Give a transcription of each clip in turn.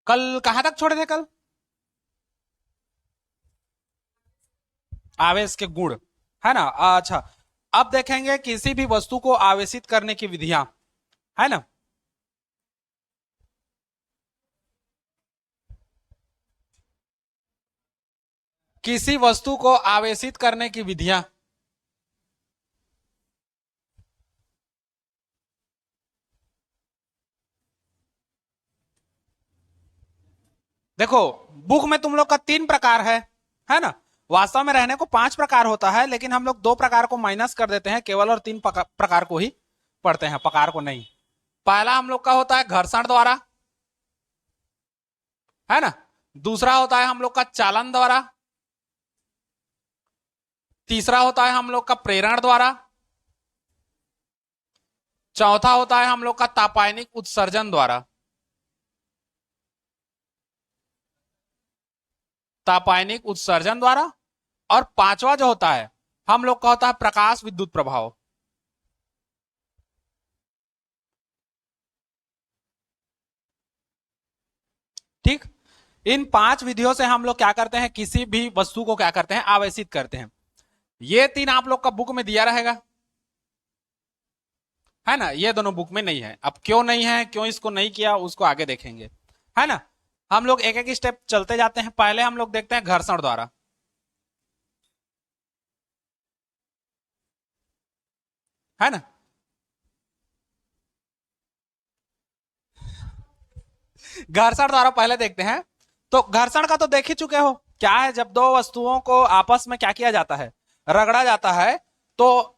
कल कहां तक छोड़े थे कल? आवेश के गुण, है ना। अच्छा, अब देखेंगे किसी भी वस्तु को आवेशित करने की विधियां, है ना। किसी वस्तु को आवेशित करने की विधियां। देखो, बुक में तुम लोग का 3 प्रकार है ना। वास्तव में रहने को 5 प्रकार होता है, लेकिन हम लोग 2 प्रकार को माइनस कर देते हैं केवल, और 3 प्रकार को ही पढ़ते हैं, प्रकार को नहीं। पहला हम लोग का होता है घर्षण द्वारा, है ना। दूसरा होता है हम लोग का चालन द्वारा। तीसरा होता है हम लोग का प्रेरण द्वारा। चौथा होता है हम लोग का तापायनिक उत्सर्जन द्वारा। तापायनिक उत्सर्जन द्वारा। और पांचवा जो होता है हम लोग का होता है प्रकाश विद्युत प्रभाव। ठीक। इन 5 विधियों से हम लोग क्या करते हैं, किसी भी वस्तु को क्या करते हैं, आवेशित करते हैं। ये 3 आप लोग का बुक में दिया रहेगा, है ना। ये दोनों बुक में नहीं है। अब क्यों नहीं है, क्यों इसको नहीं किया, उसको आगे देखेंगे, है ना। हम लोग एक एक स्टेप चलते जाते हैं। पहले हम लोग देखते हैं घर्षण द्वारा, है ना। घर्षण द्वारा पहले देखते हैं। तो घर्षण का तो देख ही चुके हो, क्या है, जब दो वस्तुओं को आपस में क्या किया जाता है, रगड़ा जाता है, तो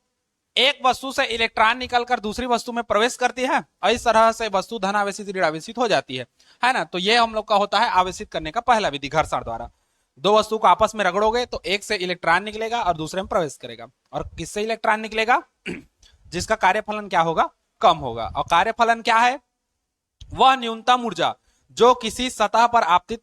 एक वस्तु से इलेक्ट्रॉन निकलकर दूसरी वस्तु में प्रवेश करती है, और इस तरह से वस्तु धनावेशित ऋणावेशित हो जाती है ना। तो ये हम लोग का होता है आवेशित करने का पहला विधि, घर्षण द्वारा। दो वस्तु को आपस में रगड़ोगे तो एक से इलेक्ट्रॉन निकलेगा और दूसरे में प्रवेश करेगा। और किससे इलेक्ट्रॉन निकलेगा? जिसका कार्यफलन क्या होगा, कम होगा। और कार्यफलन क्या है? वह न्यूनतम ऊर्जा जो किसी सतह पर आपतित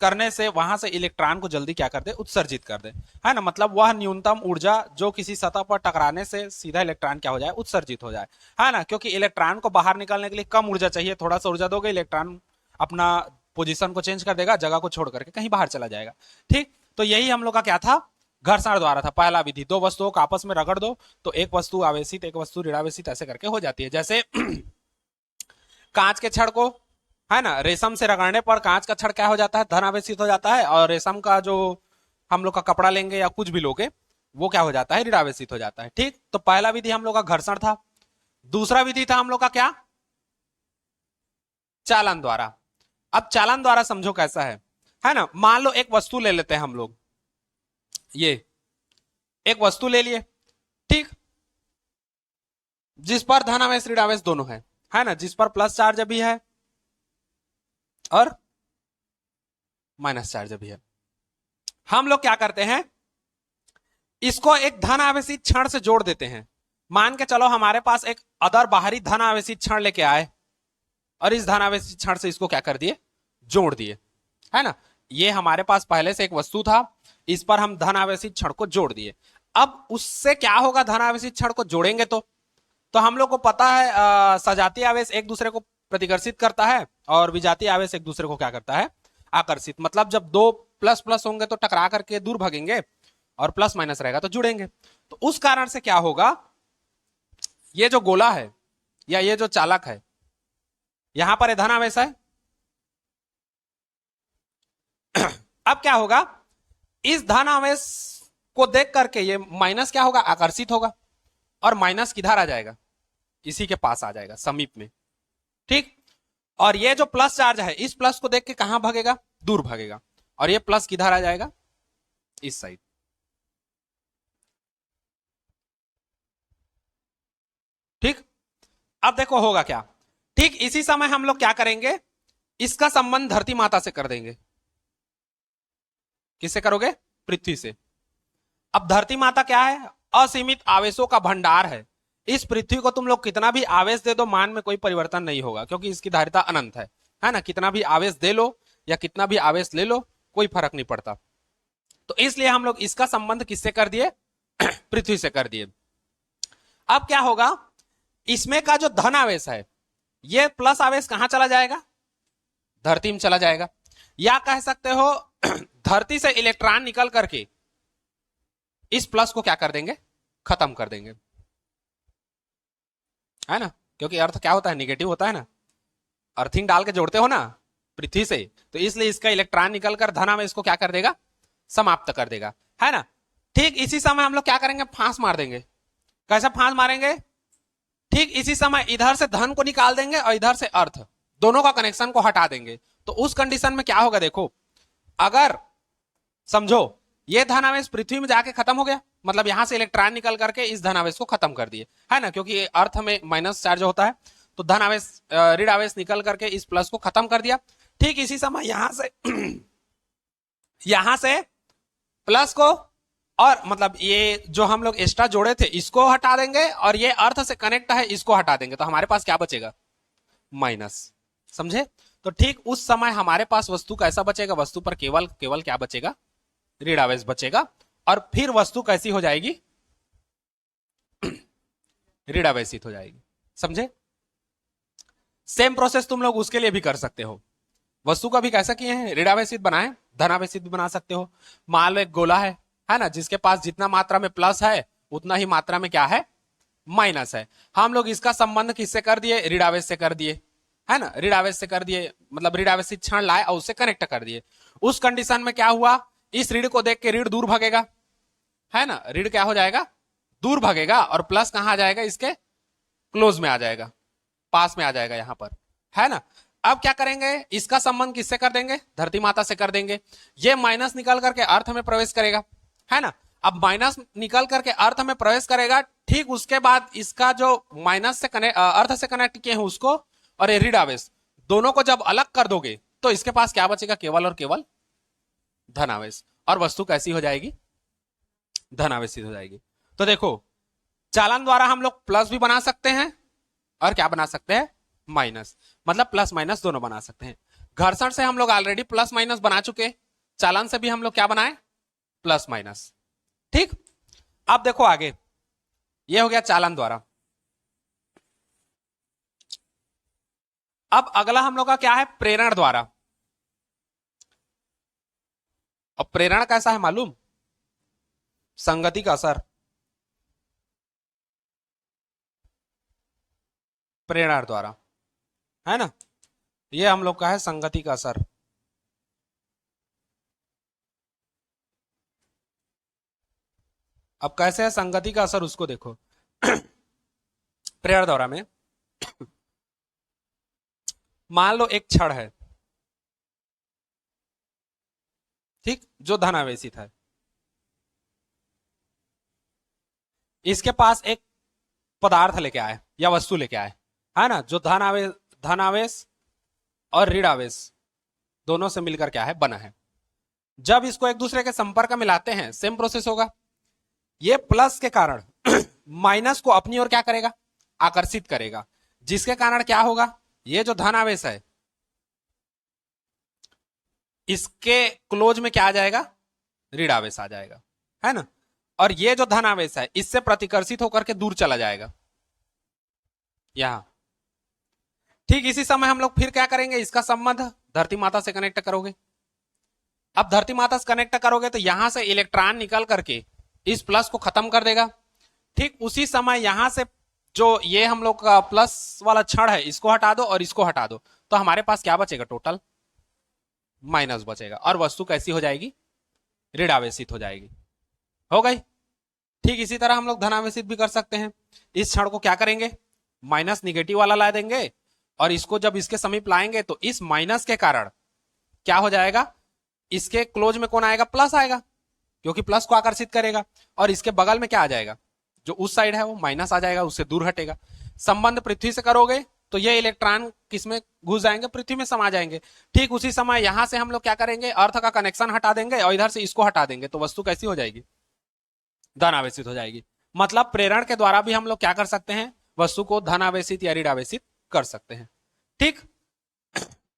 करने से वहां से इलेक्ट्रॉन को जल्दी क्या कर दे, उत्सर्जित कर दे, है ना। मतलब वह न्यूनतम ऊर्जा जो किसी सतह पर टकराने से सीधा इलेक्ट्रॉन क्या हो जाए, उत्सर्जित हो जाए, है ना। क्योंकि इलेक्ट्रॉन को बाहर निकलने के लिए कम ऊर्जा चाहिए, थोड़ा सा ऊर्जा दोगे इलेक्ट्रॉन अपना पोजीशन को चेंज कर देगा, जगह को छोड़ करके कहीं बाहर चला जाएगा। ठीक, तो यही हम लोग का क्या था, घर्षण द्वारा था पहला विधि। दो वस्तुओं को आपस में रगड़ दो तो एक वस्तु आवेशित एक वस्तु ऋणावेशित ऐसे करके हो जाती है। जैसे कांच के छड़ को, है ना, रेशम से रगड़ने पर कांच का छड़ क्या हो जाता है, धन आवेशित हो जाता है, और रेशम का जो हम लोग का कपड़ा लेंगे या कुछ भी लोगे वो क्या हो जाता है, ऋण आवेशित हो जाता है। ठीक, तो पहला विधि हम लोग का घर्षण था। दूसरा विधि था हम लोग का क्या, चालन द्वारा। अब चालन द्वारा समझो कैसा है ना। मान लो एक वस्तु ले लेते हैं हम लोग, ये एक वस्तु ले लिए, ठीक, जिस पर धन आवेश ऋण आवेश दोनों है ना, जिस पर प्लस चार्ज भी है और माइनस चार्ज भी है। हम लोग क्या करते हैं, इसको एक धन आवेशित क्षण से जोड़ देते हैं। मान के चलो हमारे पास एक अदर बाहरी धन आवेशित क्षण लेके आए, और इस धन आवेशित क्षण से इसको क्या कर दिए, जोड़ दिए, है ना। ये हमारे पास पहले से एक वस्तु था, इस पर हम धन आवेशित क्षण को जोड़ दिए। अब उससे क्या होगा, धन आवेशित क्षण को जोड़ेंगे तो हम लोग को पता है सजातीय आवेश एक दूसरे को प्रतिकर्षित करता है, और विजातीय आवेश एक दूसरे को क्या करता है, आकर्षित। मतलब जब दो प्लस प्लस होंगे तो टकरा करके दूर भागेंगे, और प्लस माइनस रहेगा तो जुड़ेंगे। तो उस कारण से क्या होगा, ये जो गोला है या ये जो चालक है, यहां पर धन आवेश है। अब क्या होगा, इस धन आवेश को देख करके ये माइनस क्या होगा, आकर्षित होगा, और माइनस किधर आ जाएगा, इसी के पास आ जाएगा, समीप में। ठीक, और ये जो प्लस चार्ज है, इस प्लस को देख के कहां भागेगा, दूर भागेगा, और ये प्लस किधर आ जाएगा, इस साइड। ठीक, अब देखो होगा क्या। ठीक इसी समय हम लोग क्या करेंगे, इसका संबंध धरती माता से कर देंगे। किससे करोगे, पृथ्वी से। अब धरती माता क्या है, असीमित आवेशों का भंडार है। इस पृथ्वी को तुम लोग कितना भी आवेश दे दो, मान में कोई परिवर्तन नहीं होगा, क्योंकि इसकी धारिता अनंत है ना। कितना भी आवेश दे लो या कितना भी आवेश ले लो, कोई फर्क नहीं पड़ता। तो इसलिए हम लोग इसका संबंध किससे कर दिए, पृथ्वी से कर दिए। अब क्या होगा, इसमें का जो धन आवेश है, ये प्लस आवेश कहां चला जाएगा, धरती में चला जाएगा, या कह सकते हो धरती से इलेक्ट्रॉन निकल करके इस प्लस को क्या कर देंगे, खत्म कर देंगे, है ना, क्योंकि अर्थ क्या होता है, निगेटिव होता है ना, अर्थिंग डाल के जोड़ते हो ना पृथ्वी से, तो इसलिए इसका इलेक्ट्रॉन निकलकर धन में इसको क्या कर देगा, समाप्त कर देगा, है ना। ठीक इसी समय हम लोग क्या करेंगे, फांस मार देंगे। कैसे फांस मारेंगे, ठीक इसी समय इधर से धन को निकाल देंगे और इधर से अर्थ, दोनों का कनेक्शन को हटा देंगे। तो उस कंडीशन में क्या होगा, देखो, अगर समझो ये धनावेश पृथ्वी में जाके खत्म हो गया, मतलब यहां से इलेक्ट्रॉन निकल करके इस धनावेश को खत्म कर दिए, है ना, क्योंकि अर्थ में माइनस चार्ज होता है, तो धनावेश ऋण आवेश निकल करके इस प्लस को खत्म कर दिया। ठीक इसी समय यहां से प्लस को, और मतलब ये जो हम लोग एक्स्ट्रा जोड़े थे इसको हटा देंगे, और ये अर्थ से कनेक्ट है इसको हटा देंगे, तो हमारे पास क्या बचेगा, माइनस। समझे। तो ठीक उस समय हमारे पास वस्तु कैसा बचेगा, वस्तु पर केवल केवल क्या बचेगा, ऋण आवेश बचेगा, और फिर वस्तु कैसी हो जाएगी, ऋण आवेशित हो जाएगी। समझे। सेम प्रोसेस तुम लोग उसके लिए भी कर सकते हो, वस्तु का भी कैसा किए हैं, ऋण आवेशित बनाए, धन आवेशित भी बना सकते हो। मान लो एक गोला है ना, जिसके पास जितना मात्रा में प्लस है उतना ही मात्रा में क्या है, माइनस है। हम लोग इसका संबंध किससे कर दिए, ऋण आवेश से कर दिए, है ना, ऋण आवेश से कर दिए, मतलब ऋण आवेशित क्षण लाए और उससे कनेक्ट कर दिए। उस कंडीशन में क्या हुआ, इस ऋण को देख के ऋण दूर भागेगा, है ना, ऋण क्या हो जाएगा, दूर भागेगा, और प्लस कहां आ जाएगा, इसके क्लोज में आ जाएगा, पास में आ जाएगा यहां पर, है ना। अब क्या करेंगे, इसका संबंध किससे कर देंगे, धरती माता से कर देंगे। ये माइनस निकल करके अर्थ में प्रवेश करेगा, है ना। अब माइनस निकल करके अर्थ में प्रवेश करेगा, ठीक उसके बाद इसका जो माइनस से कनेक्ट, अर्थ से कनेक्ट किए हैं उसको, और ये ऋण आवेश, दोनों को जब अलग कर दोगे तो इसके पास क्या बचेगा, केवल और केवल धन आवेश, और वस्तु कैसी हो जाएगी, धन आवेशित हो जाएगी। तो देखो, चालन द्वारा हम लोग प्लस भी बना सकते हैं और क्या बना सकते हैं, माइनस, मतलब प्लस माइनस दोनों बना सकते हैं। घर्षण से हम लोग ऑलरेडी प्लस माइनस बना चुके, चालन से भी हम लोग क्या बनाए, प्लस माइनस। ठीक। अब देखो आगे, ये हो गया चालन द्वारा। अब अगला हम लोग का क्या है, प्रेरण द्वारा। और प्रेरण कैसा है मालूम, संगति का असर, प्रेरण द्वारा, है ना, ये हम लोग का है संगति का असर। अब कैसे है संगति का असर, उसको देखो। प्रेरण द्वारा में मान लो एक क्षण है, ठीक, जो धनावेशित है, इसके पास एक पदार्थ लेके आए या वस्तु लेके आए, है ना, जो धनावेश और ऋण आवेश दोनों से मिलकर क्या है, बना है। जब इसको एक दूसरे के संपर्क में लाते हैं, सेम प्रोसेस होगा। ये प्लस के कारण माइनस को अपनी ओर क्या करेगा, आकर्षित करेगा, जिसके कारण क्या होगा, ये जो धन आवेश है इसके क्लोज में क्या आ जाएगा, ऋण आवेश आ जाएगा, है ना। और ये जो धन आवेश है इससे प्रतिकर्षित होकर के दूर चला जाएगा यहां। ठीक इसी समय हम लोग फिर क्या करेंगे, इसका संबंध धरती माता से कनेक्ट करोगे। अब धरती माता से कनेक्ट करोगे तो यहां से इलेक्ट्रॉन निकल करके इस प्लस को खत्म कर देगा। ठीक उसी समय यहां से जो ये हम लोग का प्लस वाला क्षण है इसको हटा दो और इसको हटा दो, तो हमारे पास क्या बचेगा, टोटल माइनस बचेगा, और वस्तु कैसी हो जाएगी, ऋण आवेशित हो जाएगी। हो गई। ठीक इसी तरह हम लोग धन आवेशित भी कर सकते हैं। इस क्षण को क्या करेंगे, माइनस निगेटिव वाला ला देंगे, और इसको जब इसके समीप लाएंगे तो इस माइनस के कारण क्या हो जाएगा, इसके क्लोज में कौन आएगा, प्लस आएगा, क्योंकि प्लस को आकर्षित करेगा, और इसके बगल में क्या आ जाएगा, जो उस साइड है वो माइनस आ जाएगा, उससे दूर हटेगा। संबंध पृथ्वी से करोगे तो ये इलेक्ट्रॉन किसमें घुस जाएंगे, पृथ्वी में समा जाएंगे। ठीक उसी समय यहां से हम लोग क्या करेंगे, अर्थ का कनेक्शन हटा देंगे और इधर से इसको हटा देंगे, तो वस्तु कैसी हो जाएगी, धन आवेशित हो जाएगी। मतलब प्रेरण के द्वारा भी हम लोग क्या कर सकते हैं, वस्तु को धन आवेशित या ऋण आवेशित कर सकते हैं। ठीक।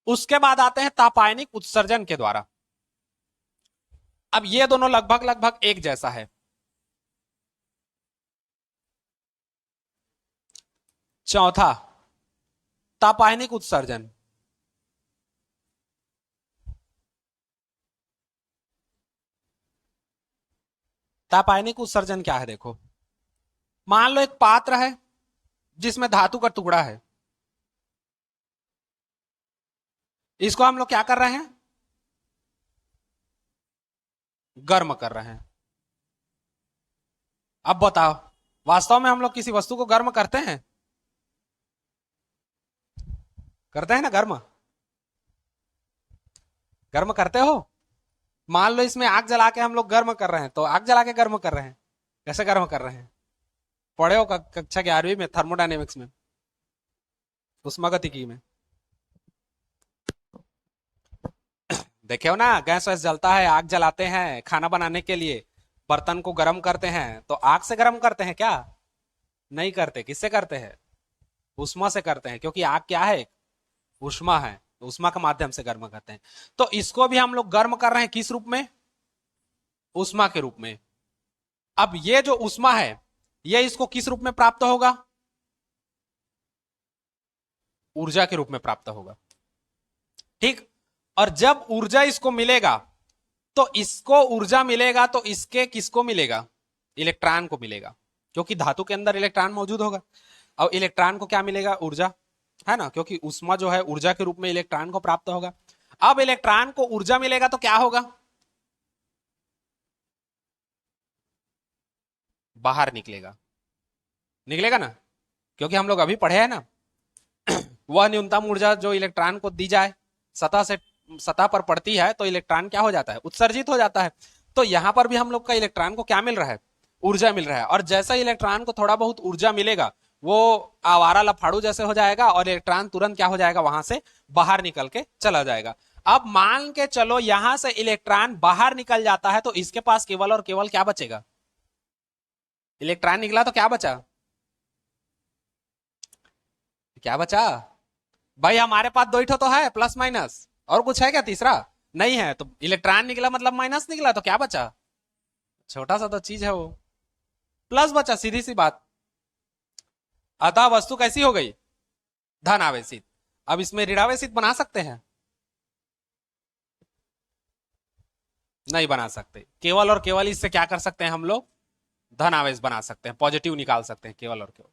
उसके बाद आते हैं तापायनिक उत्सर्जन के द्वारा। अब ये दोनों लगभग लगभग एक जैसा है। चौथा, तापायनिक उत्सर्जन। तापायनिक उत्सर्जन क्या है देखो, मान लो एक पात्र है जिसमें धातु का टुकड़ा है, इसको हम लोग क्या कर रहे हैं, गर्म कर रहे हैं। अब बताओ वास्तव में हम लोग किसी वस्तु को गर्म करते हैं, करते हैं ना गर्म, गर्म करते हो। मान लो इसमें आग जला के हम लोग गर्म कर रहे हैं, तो आग जला के गर्म कर रहे हैं, कैसे गर्म कर रहे हैं, पढ़े हो कक्षा 11वीं में थर्मोडायनेमिक्स में, उष्मागतिकी में देखे हो ना, गैस वैस जलता है, आग जलाते हैं खाना बनाने के लिए, बर्तन को गर्म करते हैं, तो आग से गर्म करते हैं क्या, नहीं करते, किससे करते हैं, उष्मा से करते हैं, क्योंकि आग क्या है, उष्मा है, तो उष्मा के माध्यम से गर्म करते हैं। तो इसको भी हम लोग गर्म कर रहे हैं, किस रूप में, उष्मा के रूप में। अब ये जो उष्मा है ये इसको किस रूप में प्राप्त होगा, ऊर्जा के रूप में प्राप्त होगा, ठीक। और जब ऊर्जा इसको मिलेगा, तो इसको ऊर्जा मिलेगा तो इसके किसको मिलेगा, इलेक्ट्रॉन को मिलेगा, क्योंकि धातु के अंदर इलेक्ट्रॉन मौजूद होगा। और इलेक्ट्रॉन को क्या मिलेगा, ऊर्जा, है ना, क्योंकि उष्मा जो है ऊर्जा के रूप में इलेक्ट्रॉन को प्राप्त होगा। अब इलेक्ट्रॉन को ऊर्जा मिलेगा तो क्या होगा, बाहर निकलेगा, निकलेगा ना, क्योंकि हम लोग अभी पढ़े हैं ना, वह न्यूनतम ऊर्जा जो इलेक्ट्रॉन को दी जाए सतह पर पड़ती है, तो इलेक्ट्रॉन क्या हो जाता है, उत्सर्जित हो जाता है। तो यहां पर भी हम लोग का इलेक्ट्रॉन को क्या मिल रहा है, ऊर्जा मिल रहा है। और जैसा इलेक्ट्रॉन को थोड़ा बहुत ऊर्जा मिलेगा, वो आवारा लफाड़ू जैसे हो जाएगा और इलेक्ट्रॉन तुरंत क्या हो जाएगा, वहां से बाहर निकल के चला जाएगा। अब मान के चलो यहां से इलेक्ट्रॉन बाहर निकल जाता है, तो इसके पास केवल और केवल क्या बचेगा, इलेक्ट्रॉन निकला तो क्या बचा, क्या बचा भाई, हमारे पास दो ही तो है प्लस माइनस, और कुछ है क्या तीसरा, नहीं है। तो इलेक्ट्रॉन निकला मतलब माइनस निकला, तो क्या बचा, छोटा सा तो चीज है वो, प्लस बचा, सीधी सी बात। अतः वस्तु कैसी हो गई, धन आवेशित। अब इसमें ऋणावेशित बना सकते हैं, नहीं बना सकते, केवल और केवल इससे क्या कर सकते हैं हम लोग, धन आवेश बना सकते हैं, पॉजिटिव निकाल सकते हैं केवल और केवल,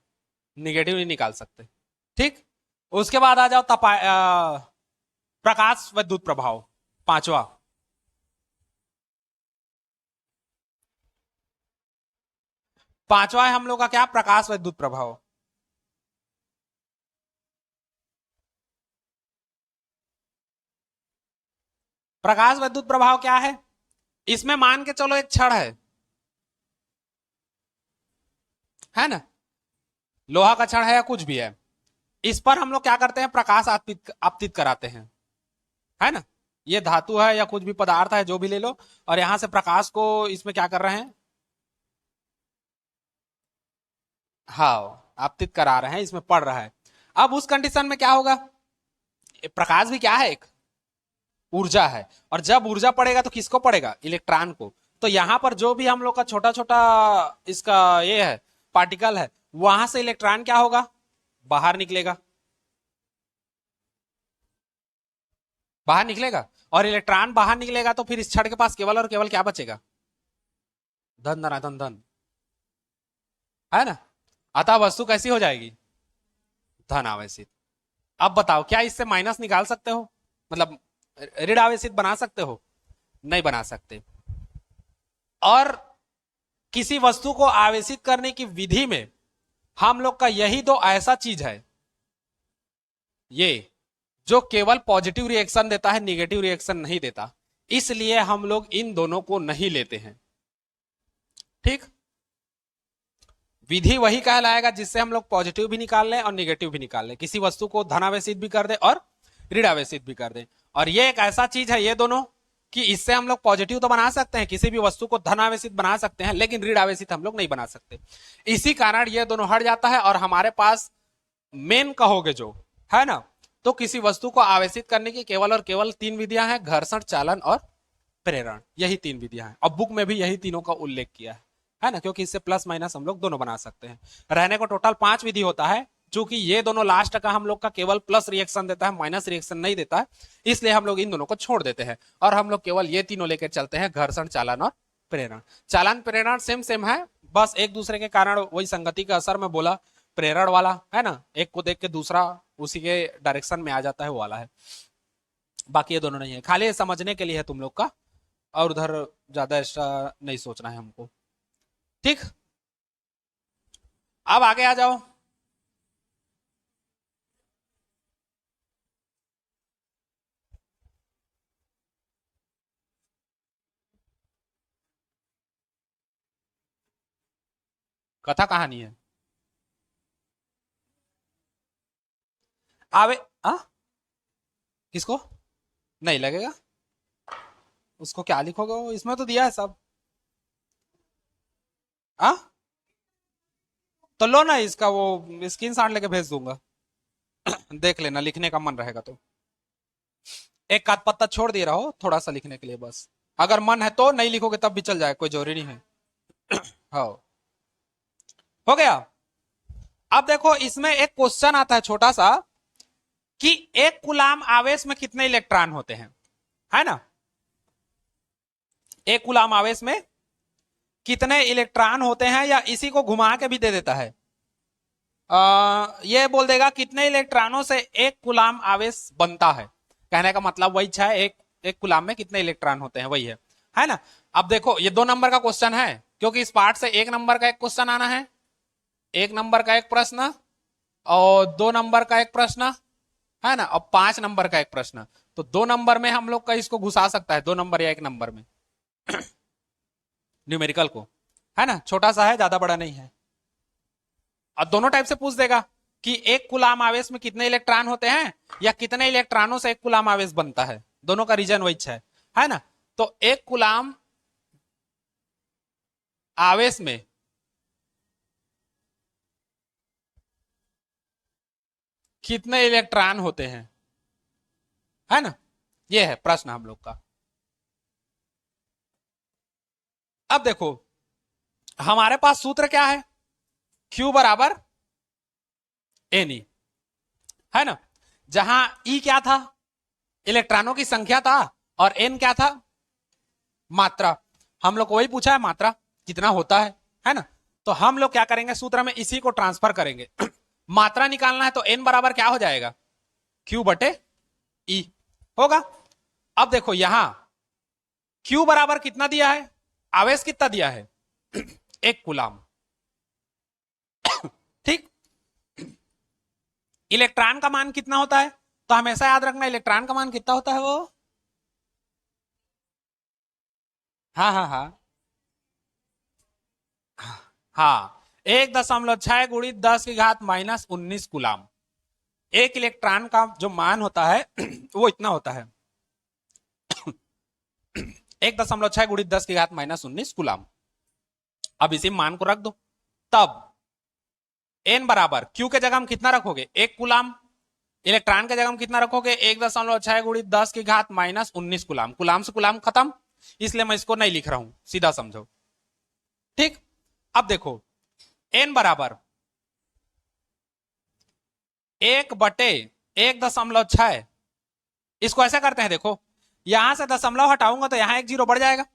निगेटिव नहीं निकाल सकते, ठीक। उसके बाद आ जाओ प्रकाश विद्युत प्रभाव, पांचवा। पांचवा है हम लोग का क्या, प्रकाश विद्युत प्रभाव। प्रकाश विद्युत प्रभाव क्या है, इसमें मान के चलो एक छड़ है ना, लोहा का छड़ है या कुछ भी है, इस पर हम लोग क्या करते हैं, प्रकाश आपतित कराते हैं, है ना, ये धातु है या कुछ भी पदार्थ है, जो भी ले लो, और यहां से प्रकाश को इसमें क्या कर रहे हैं, हाँ आपतित करा रहे हैं, इसमें पड़ रहा है। अब उस कंडीशन में क्या होगा, प्रकाश भी क्या है, एक ऊर्जा है, और जब ऊर्जा पड़ेगा तो किसको पड़ेगा, इलेक्ट्रॉन को। तो यहां पर जो भी हम लोग का छोटा छोटा इसका ये है पार्टिकल है, वहां से इलेक्ट्रॉन क्या होगा, बाहर निकलेगा, बाहर निकलेगा। और इलेक्ट्रॉन बाहर निकलेगा तो फिर इस छड़ के पास केवल और केवल क्या बचेगा, धन धनाधन धन, है ना। अतः वस्तु कैसी हो जाएगी, धन आवेशित। अब बताओ क्या इससे माइनस निकाल सकते हो, मतलब ऋण आवेशित बना सकते हो, नहीं बना सकते। और किसी वस्तु को आवेशित करने की विधि में हम लोग का यही दो ऐसा चीज है, ये जो केवल पॉजिटिव रिएक्शन देता है, निगेटिव रिएक्शन नहीं देता, इसलिए हम लोग इन दोनों को नहीं लेते हैं, ठीक। विधि वही कहलाएगा जिससे हम लोग पॉजिटिव भी निकाल लें और निगेटिव भी निकाल लें, किसी वस्तु को धनावेशित भी कर दे और ऋणावेशित भी कर दे। और ये एक ऐसा चीज है ये दोनों, कि इससे हम लोग पॉजिटिव तो बना सकते हैं, किसी भी वस्तु को धनावेशित बना सकते हैं, लेकिन ऋणावेशित हम लोग नहीं बना सकते। इसी कारण ये दोनों हट जाता है, और हमारे पास मेन कहोगे जो है ना, तो किसी वस्तु को आवेशित करने की केवल और केवल तीन विधियां हैं, घर्षण, चालन और प्रेरण, यही तीन विधियां हैं। और बुक में भी यही तीनों का उल्लेख किया है ना, क्योंकि इससे प्लस माइनस हम लोग दोनों बना सकते हैं। रहने को टोटल 5 विधि होता है, चूंकि ये दोनों लास्ट का हम लोग का केवल प्लस रिएक्शन देता है, माइनस रिएक्शन नहीं देता है, इसलिए हम लोग इन दोनों को छोड़ देते हैं और हम लोग केवल ये तीनों लेकर चलते हैं, घर्षण, चालन और प्रेरण। चालन प्रेरण सेम सेम है, बस एक दूसरे के कारण वही संगति का असर में बोला प्रेरण वाला है ना, एक को देख के दूसरा उसी के डायरेक्शन में आ जाता है वो वाला है, बाकी ये दोनों नहीं है, खाली समझने के लिए है तुम लोग का, और उधर ज्यादा एक्स्ट्रा नहीं सोचना है हमको। ठीक, अब आगे आ जाओ। कथा कहानी है। आवे आ? किसको नहीं लगेगा, उसको क्या लिखोगे, इसमें तो दिया है सब। आ? तो लो ना इसका वो स्क्रीन शॉट लेके भेज दूंगा देख लेना, लिखने का मन रहेगा तो। एक आध पत्ता छोड़ दे रहा हो थोड़ा सा लिखने के लिए बस, अगर मन है तो, नहीं लिखोगे तब भी चल जाए, कोई जरूरी नहीं है हाँ, हो गया। अब देखो इसमें एक क्वेश्चन आता है छोटा सा, कि एक कूलाम आवेश में कितने इलेक्ट्रॉन होते हैं, है ना, एक कूलाम आवेश में कितने इलेक्ट्रॉन होते हैं, या इसी को घुमा के भी दे देता है, ये बोल देगा कितने इलेक्ट्रॉनों से एक कूलाम आवेश बनता है, कहने का मतलब वही है, एक कूलाम में कितने इलेक्ट्रॉन होते हैं वही है ना। अब देखो ये 2 नंबर का क्वेश्चन है, क्योंकि इस पार्ट से 1 नंबर का एक क्वेश्चन आना है, 1 नंबर का एक प्रश्न, और 2 नंबर का एक प्रश्न, है ना, और 5 नंबर का एक प्रश्न। तो 2 नंबर में हम लोग का इसको घुसा सकता है, 2 नंबर या 1 नंबर में न्यूमेरिकल को, है ना, छोटा सा है, ज्यादा बड़ा नहीं है। और दोनों टाइप से पूछ देगा कि एक कूलाम आवेश में कितने इलेक्ट्रॉन होते हैं, या कितने इलेक्ट्रॉनों से एक कूलाम आवेश बनता है, दोनों का रीजन वही है ना। तो एक कूलाम आवेश में कितने इलेक्ट्रॉन होते हैं, है ना, ये है प्रश्न हम लोग का। अब देखो हमारे पास सूत्र क्या है, Q बराबर एन ई, है ना, जहां E क्या था, इलेक्ट्रॉनों की संख्या था, और N क्या था, मात्रा। हम लोग को वही पूछा है, मात्रा कितना होता है ना। तो हम लोग क्या करेंगे, सूत्र में इसी को ट्रांसफर करेंगे मात्रा निकालना है, तो N बराबर क्या हो जाएगा, Q बटे E होगा। अब देखो यहां Q बराबर कितना दिया है, आवेश कितना दिया है 1 कूलाम, ठीक। इलेक्ट्रॉन का मान कितना होता है, तो हमेशा याद रखना इलेक्ट्रॉन का मान कितना होता है वो, हाँ हाँ हाँ हाँ, 1.6 गुणित 10 की घात -19 कूलाम। एक इलेक्ट्रॉन का जो मान होता है वो इतना होता है 1.6 गुणित 10 की घात -19 कूलाम। अब इसी मान को रख दो, तब n बराबर Q के जगह हम कितना रखोगे, 1 कूलाम, इलेक्ट्रॉन के जगह हम कितना रखोगे 1.6 गुणित 10 की घात -19 कूलाम। कूलाम से कूलाम खत्म, इसलिए मैं इसको नहीं लिख रहा हूं, सीधा समझो, ठीक। अब देखो n बराबर 1/1.6, इसको ऐसा करते हैं, देखो यहां से दशमलव हटाऊंगा तो यहां 1 जीरो बढ़ जाएगा,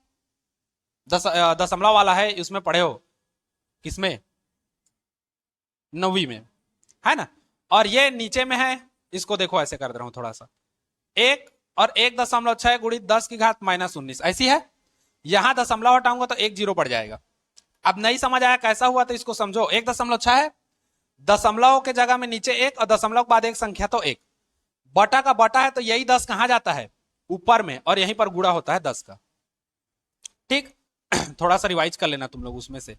दशमलव वाला है, उसमें पढ़े हो, किसमें, 9वीं में, है ना। और ये नीचे में है, इसको देखो ऐसे कर दे रहा हूं थोड़ा सा, 1 और 1.6 गुणित 10 की घात -19 ऐसी है, यहां दशमलव हटाऊंगा तो 1 जीरो बढ़ जाएगा। अब नहीं समझ आया कैसा हुआ, तो इसको समझो, 1.6 है, दशमलव के जगह में नीचे 1 और दशमलव के बाद एक संख्या तो 1, बटा का बटा है, तो यही 10 कहां जाता है, ऊपर में, और यहीं पर गुणा होता है 10 का, ठीक थोड़ा सा रिवाइज कर लेना तुम लोग उसमें से,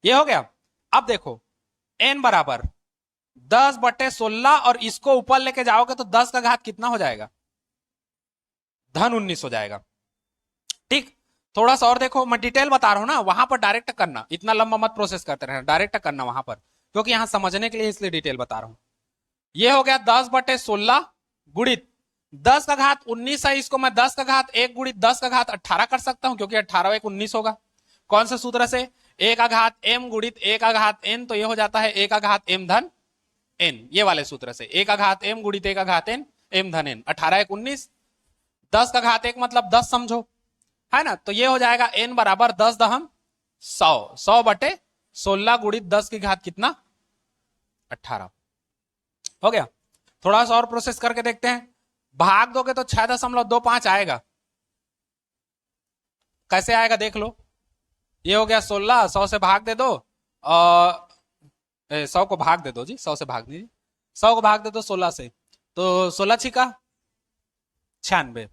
ये हो गया। अब देखो n बराबर 10/16, और इसको ऊपर लेके जाओगे तो 10 का घात कितना हो जाएगा, -19 हो जाएगा, ठीक। थोड़ा सा और देखो, मैं डिटेल बता रहा हूं ना, वहां पर डायरेक्ट करना, इतना लंबा मत प्रोसेस करते रहना, डायरेक्ट करना वहां पर, क्योंकि यहां समझने के लिए इसलिए डिटेल बता रहा हूं। ये हो गया 10/16 गुणित 10 का घात 19 है, इसको मैं 10 का घात 1 गुणित 10 का घात 18 कर सकता हूं, क्योंकि 18 1 19 होगा। कौन से सूत्र से, a का घात m गुणित a का घात n, तो ये हो जाता है a का घात m धन n, ये वाले सूत्र से, a का घात m गुणित a का घात n m धन n, 18 1 19, 10 का घात 1 मतलब 10 समझो, है ना। तो ये हो जाएगा n बराबर 10 दहम 100, 100/16 गुणित 10 की घात कितना 18 हो गया। थोड़ा सा और प्रोसेस करके देखते हैं। भाग दोगे तो 6.25 आएगा। कैसे आएगा देख लो। ये हो गया 16, 100 से भाग दे दो, 100 को भाग दे दो जी, 100 से भाग दीजिए, 100 को भाग दे दो 16 से, तो 16 छिका 96,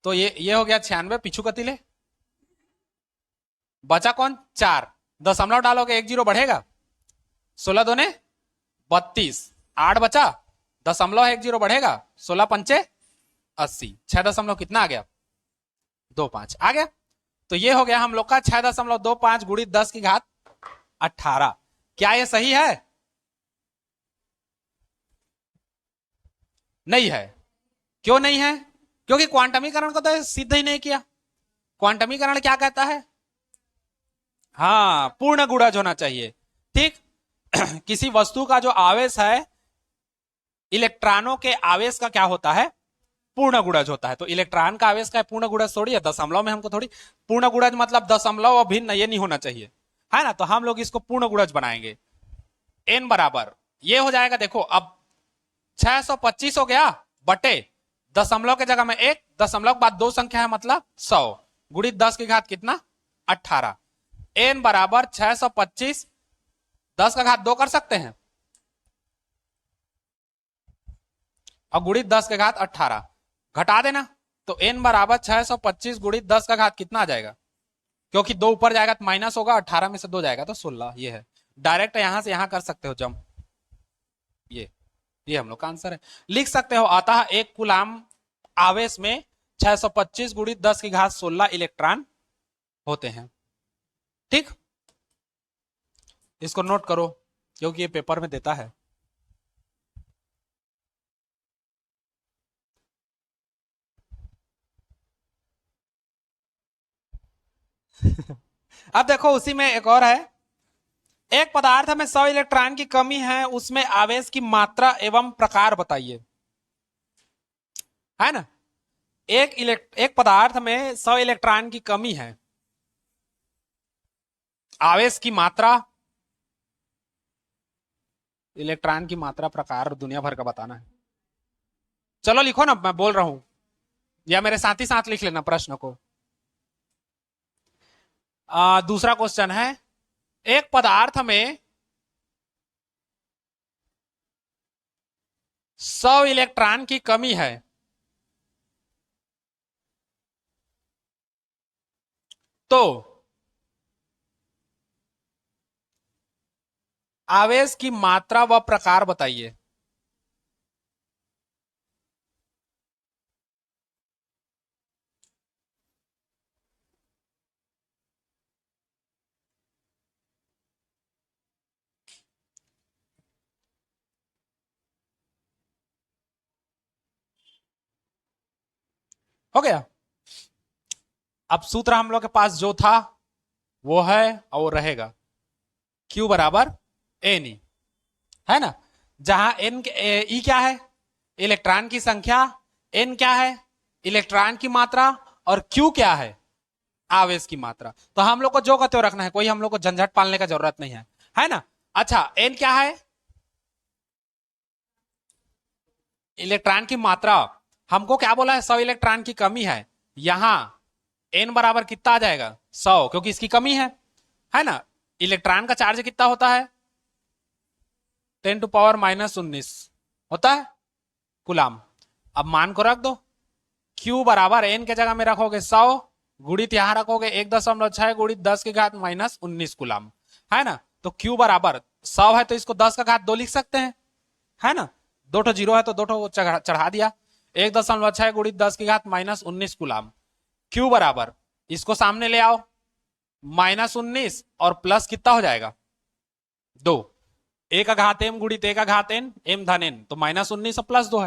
तो ये हो गया 96। पीछू कतीले बचा कौन 4, दशमलव डालोगे 1 जीरो बढ़ेगा, 16 दूने 32, 8 बचा, दशमलव 1 जीरो बढ़ेगा, 16 पंचे 80, 6 दशमलव कितना आ गया 25 आ गया। तो ये हो गया हम लोग का 6.25 गुणित 10 की घात 18। क्या ये सही है? नहीं है। क्यों नहीं है? क्योंकि क्वांटमीकरण को तो सिद्ध ही नहीं किया। क्वांटमीकरण क्या कहता है? हाँ, पूर्ण गुणज होना चाहिए। ठीक किसी वस्तु का जो आवेश है, इलेक्ट्रॉनों के आवेश का क्या होता है? पूर्ण गुणज होता है। तो इलेक्ट्रॉन का आवेश का पूर्ण गुणज थोड़ी है, दशमलव में हमको थोड़ी, पूर्ण गुणज मतलब दशमलव और भिन्न ये नहीं होना चाहिए, है ना। तो हम लोग इसको पूर्ण गुणज बनाएंगे। n बराबर ये हो जाएगा, देखो अब 625 हो गया बटे दशमलव के जगह में 1, दशमलव के बाद 2 संख्या है मतलब 100 गुणित 10 की घात कितना 18। n बराबर 625, 10 का घात 2 कर सकते हैं और गुणित 10 के घात 18 घटा देना, तो n बराबर 625 गुणित 10 का घात कितना आ जाएगा, क्योंकि 2 ऊपर जाएगा तो माइनस होगा, 18 में से 2 जाएगा तो 16। ये है डायरेक्ट, यहां से यहां कर सकते हो जम। ये हम लोग का आंसर है। लिख सकते हो अतः 1 कूलाम आवेश में 625 गुणित 10 की घात 16 इलेक्ट्रॉन होते हैं। ठीक, इसको नोट करो क्योंकि ये पेपर में देता है। अब देखो उसी में एक और है। एक पदार्थ में 100 इलेक्ट्रॉन की कमी है, उसमें आवेश की मात्रा एवं प्रकार बताइए, है ना। एक पदार्थ में 100 इलेक्ट्रॉन की कमी है, आवेश की मात्रा, इलेक्ट्रॉन की मात्रा, प्रकार दुनिया भर का बताना है। चलो लिखो ना, मैं बोल रहा हूं, या मेरे साथ ही साथ लिख लेना प्रश्न को। दूसरा क्वेश्चन है, एक पदार्थ में 100 इलेक्ट्रॉन की कमी है, तो आवेश की मात्रा व प्रकार बताइए। हो गया। अब सूत्र हम लोग के पास जो था वो है और रहेगा, Q बराबर एन ई, है ना। जहां एन ई क्या है, इलेक्ट्रॉन की संख्या, एन क्या है, इलेक्ट्रॉन की मात्रा, और क्यू क्या है, आवेश की मात्रा। तो हम लोग को जो कहते हो रखना है, कोई हम लोग को झंझट पालने का जरूरत नहीं है ना। अच्छा, एन क्या है, इलेक्ट्रॉन की मात्रा। हमको क्या बोला है, 100 इलेक्ट्रॉन की कमी है। यहां एन बराबर कितना आ जाएगा 100, क्योंकि इसकी कमी है ना। इलेक्ट्रॉन का चार्ज कितना होता है 10⁻⁻19 होता है कूलाम। अब मान को रख दो, Q बराबर एन के जगह में रखोगे 100 गुणित यहां रखोगे 1.6 गुणित 10 की घात -19 कूलाम, है ना। तो Q बराबर 100 है तो इसको 10 का घात 2 लिख सकते हैं, है ना। 2 जीरो है तो 2 चढ़ा दिया, 1.6 गुणित 10 की घात -19 कूलाम। Q बराबर इसको सामने ले आओ, -19 और प्लस कितना हो जाएगा 2, ए का घात एम गुणित ए का घात एन, एम धन एन, तो -19 और +2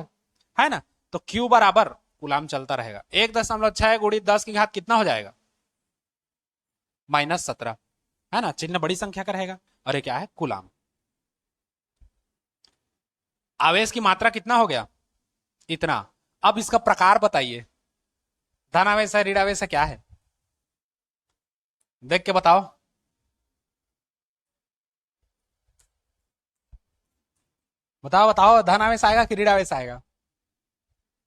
है ना। तो Q बराबर कूलाम चलता रहेगा, 1.6 गुणित 10 की घात कितना हो जाएगा -17, है ना। चिन्ह बड़ी संख्या का रहेगा और ये क्या है कूलाम। आवेश की मात्रा कितना हो गया इतना। अब इसका प्रकार बताइए, धनावेश है, ऋणावेश है, क्या है? देख के बताओ। बताओ बताओ, धनावेश आएगा कि ऋणावेश आएगा?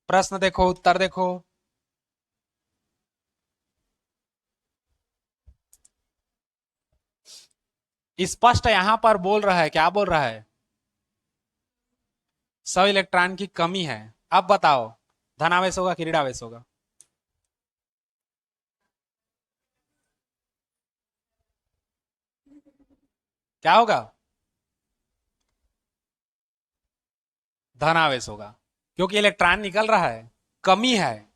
प्रश्न देखो, उत्तर देखो। स्पष्ट यहां पर बोल रहा है, क्या बोल रहा है? 100 इलेक्ट्रॉन की कमी है। अब बताओ, धनावेश होगा कि ऋणावेश होगा? क्या होगा? धनावेश होगा, क्योंकि इलेक्ट्रॉन निकल रहा है, कमी है।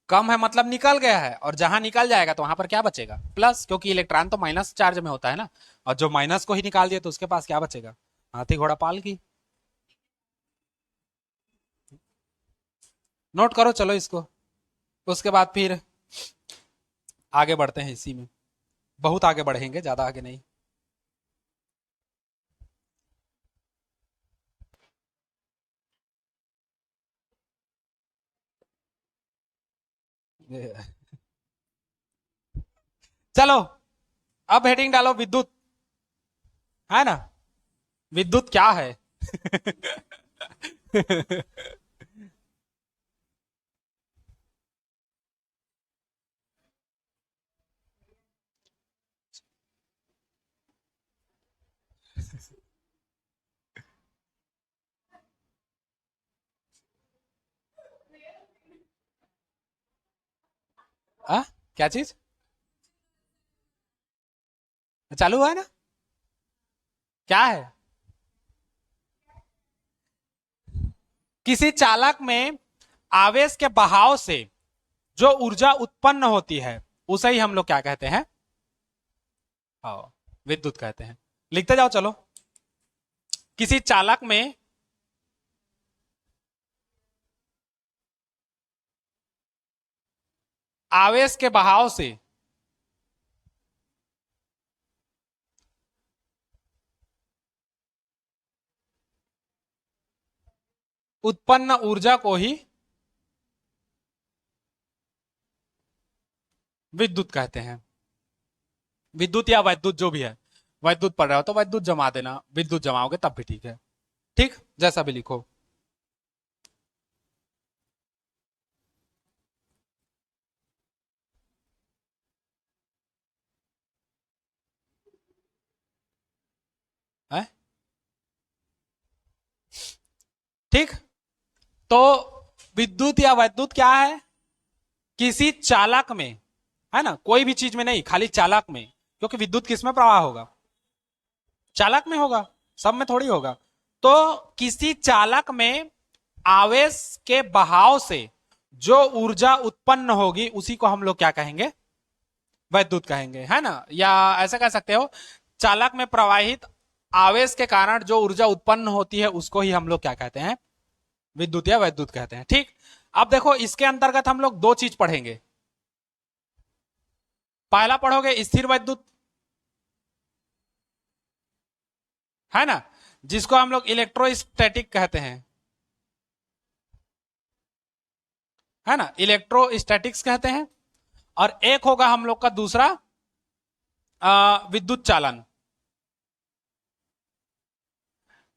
कम है मतलब निकल गया है, और जहां निकल जाएगा तो वहां पर क्या बचेगा? प्लस, क्योंकि इलेक्ट्रॉन तो माइनस चार्ज में होता है ना। और जो माइनस को ही निकाल दिया तो उसके पास क्या बचेगा? हाथी घोड़ा पाल की। नोट करो चलो इसको, उसके बाद फिर आगे बढ़ते हैं इसी में। बहुत आगे बढ़ेंगे, ज्यादा आगे नहीं। चलो, अब हेडिंग डालो विद्युत, है ना? विद्युत क्या है? आ? क्या चीज? चालू हुआ है ना? क्या है? किसी चालक में आवेश के बहाव से जो ऊर्जा उत्पन्न होती है उसे ही हम लोग क्या कहते हैं? हाँ, विद्युत कहते हैं। लिखते जाओ चलो। किसी चालक में आवेश के बहाव से उत्पन्न ऊर्जा को ही विद्युत कहते हैं। विद्युत या वैद्युत जो भी है, वैद्युत पढ़ रहा हो तो वैद्युत जमा देना, विद्युत जमाओगे तब भी ठीक है। ठीक, जैसा भी लिखो। है? ठीक, तो विद्युत या वैद्युत क्या है? किसी चालक में, है ना, कोई भी चीज में नहीं, खाली चालक में, क्योंकि विद्युत किसमें प्रवाह होगा? चालक में होगा, सब में थोड़ी होगा। तो किसी चालक में आवेश के बहाव से जो ऊर्जा उत्पन्न होगी उसी को हम लोग क्या कहेंगे? वैद्युत कहेंगे, है ना? या ऐसा कह सकते हो, चालक में प्रवाहित आवेश के कारण जो ऊर्जा उत्पन्न होती है उसको ही हम लोग क्या कहते हैं? विद्युत या वैद्युत कहते हैं। ठीक, अब देखो इसके अंतर्गत हम लोग दो चीज पढ़ेंगे। पहला पढ़ोगे स्थिर वैद्युत, है ना, जिसको हम लोग इलेक्ट्रोस्टैटिक कहते हैं, है ना, इलेक्ट्रोस्टैटिक्स कहते हैं। और एक होगा हम लोग का दूसरा विद्युत चालन,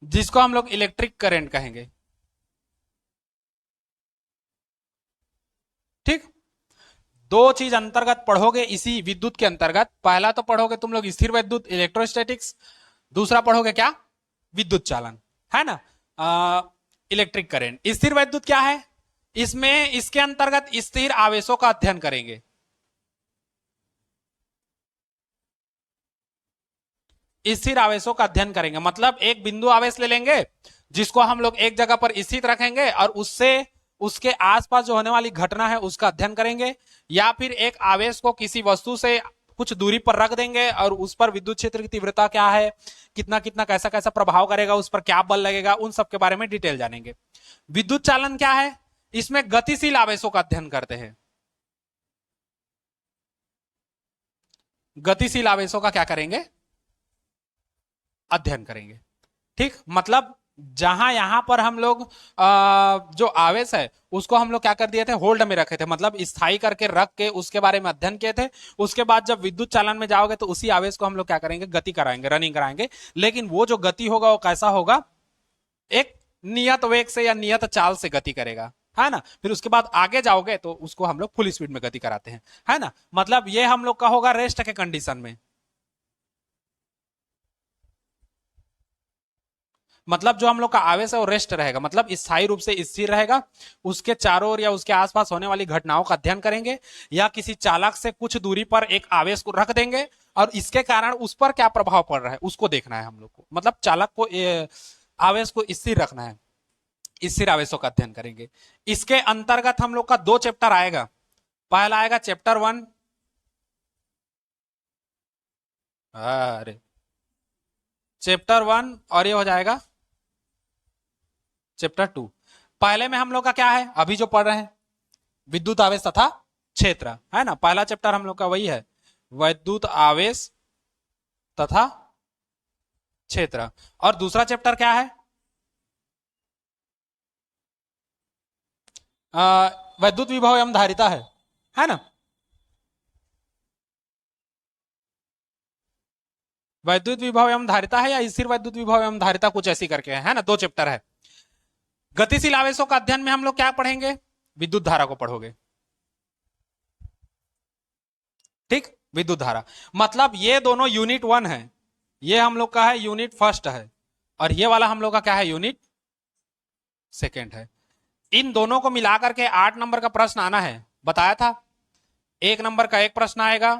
जिसको हम लोग इलेक्ट्रिक करंट कहेंगे। ठीक, दो चीज अंतर्गत पढ़ोगे इसी विद्युत के अंतर्गत। पहला तो पढ़ोगे तुम लोग स्थिर वैद्युत, इलेक्ट्रोस्टैटिक्स। दूसरा पढ़ोगे क्या? विद्युत चालन, है ना, इलेक्ट्रिक करंट। स्थिर वैद्युत क्या है? इसमें इसके अंतर्गत स्थिर आवेशों का अध्ययन करेंगे। स्थिर आवेशों का अध्ययन करेंगे मतलब एक बिंदु आवेश ले लेंगे जिसको हम लोग एक जगह पर स्थित रखेंगे और उससे उसके आसपास जो होने वाली घटना है उसका अध्ययन करेंगे। या फिर एक आवेश को किसी वस्तु से कुछ दूरी पर रख देंगे और उस पर विद्युत क्षेत्र की तीव्रता क्या है, कितना कितना कैसा कैसा प्रभाव करेगा, उस पर क्या बल लगेगा, उन सब के बारे में डिटेल जानेंगे। विद्युत चालन क्या है? इसमें गतिशील आवेशों का अध्ययन करते हैं। गतिशील आवेशों का क्या करेंगे? अध्ययन करेंगे। ठीक, मतलब जहां यहां पर हम लोग जो आवेश है उसको हम लोग क्या कर दिए थे, होल्ड में रखे थे, मतलब स्थायी करके रख के उसके बारे में अध्ययन किए थे। उसके बाद जब विद्युत चालन में जाओगे तो उसी आवेश को हम लोग क्या करेंगे, गति कराएंगे, रनिंग कराएंगे। लेकिन वो जो गति होगा वो कैसा होगा, एक नियत वेग से या नियत चाल से गति करेगा, है ना। फिर उसके बाद आगे जाओगे तो उसको हम लोग फुल स्पीड में गति कराते हैं, है ना। मतलब ये हम लोग का होगा रेस्ट के कंडीशन में। मतलब जो हम लोग का आवेश है वो रेस्ट रहेगा, मतलब स्थायी रूप से स्थिर रहेगा। उसके चारों ओर या उसके आसपास होने वाली घटनाओं का अध्ययन करेंगे, या किसी चालक से कुछ दूरी पर एक आवेश को रख देंगे और इसके कारण उस पर क्या प्रभाव पड़ रहा है उसको देखना है हम लोग को, मतलब चालक को आवेश को स्थिर रखना है, स्थिर आवेशों का अध्ययन करेंगे। इसके अंतर्गत हम लोग का दो चैप्टर आएगा। पहला आएगा चैप्टर 1, अरे चैप्टर 1, और ये हो जाएगा चैप्टर 2। पहले में हम लोग का क्या है, अभी जो पढ़ रहे हैं, विद्युत आवेश तथा क्षेत्र, है ना। पहला चैप्टर हम लोग का वही है, विद्युत आवेश तथा क्षेत्र। और दूसरा चैप्टर क्या है, विद्युत विभव एवं धारिता है ना। वैद्युत विभव एवं धारिता है, या स्थिर वैद्युत विभव एवं धारिता, कुछ ऐसी करके है ना, दो चैप्टर है। गतिशील आवेशों का अध्ययन में हम लोग क्या पढ़ेंगे, विद्युत धारा को पढ़ोगे, ठीक। विद्युत धारा, मतलब ये दोनों यूनिट 1 है, ये हम लोग का है यूनिट फर्स्ट है, और ये वाला हम लोग का क्या है, यूनिट सेकेंड है। इन दोनों को मिलाकर के 8 नंबर का प्रश्न आना है, बताया था। 1 नंबर का एक प्रश्न आएगा,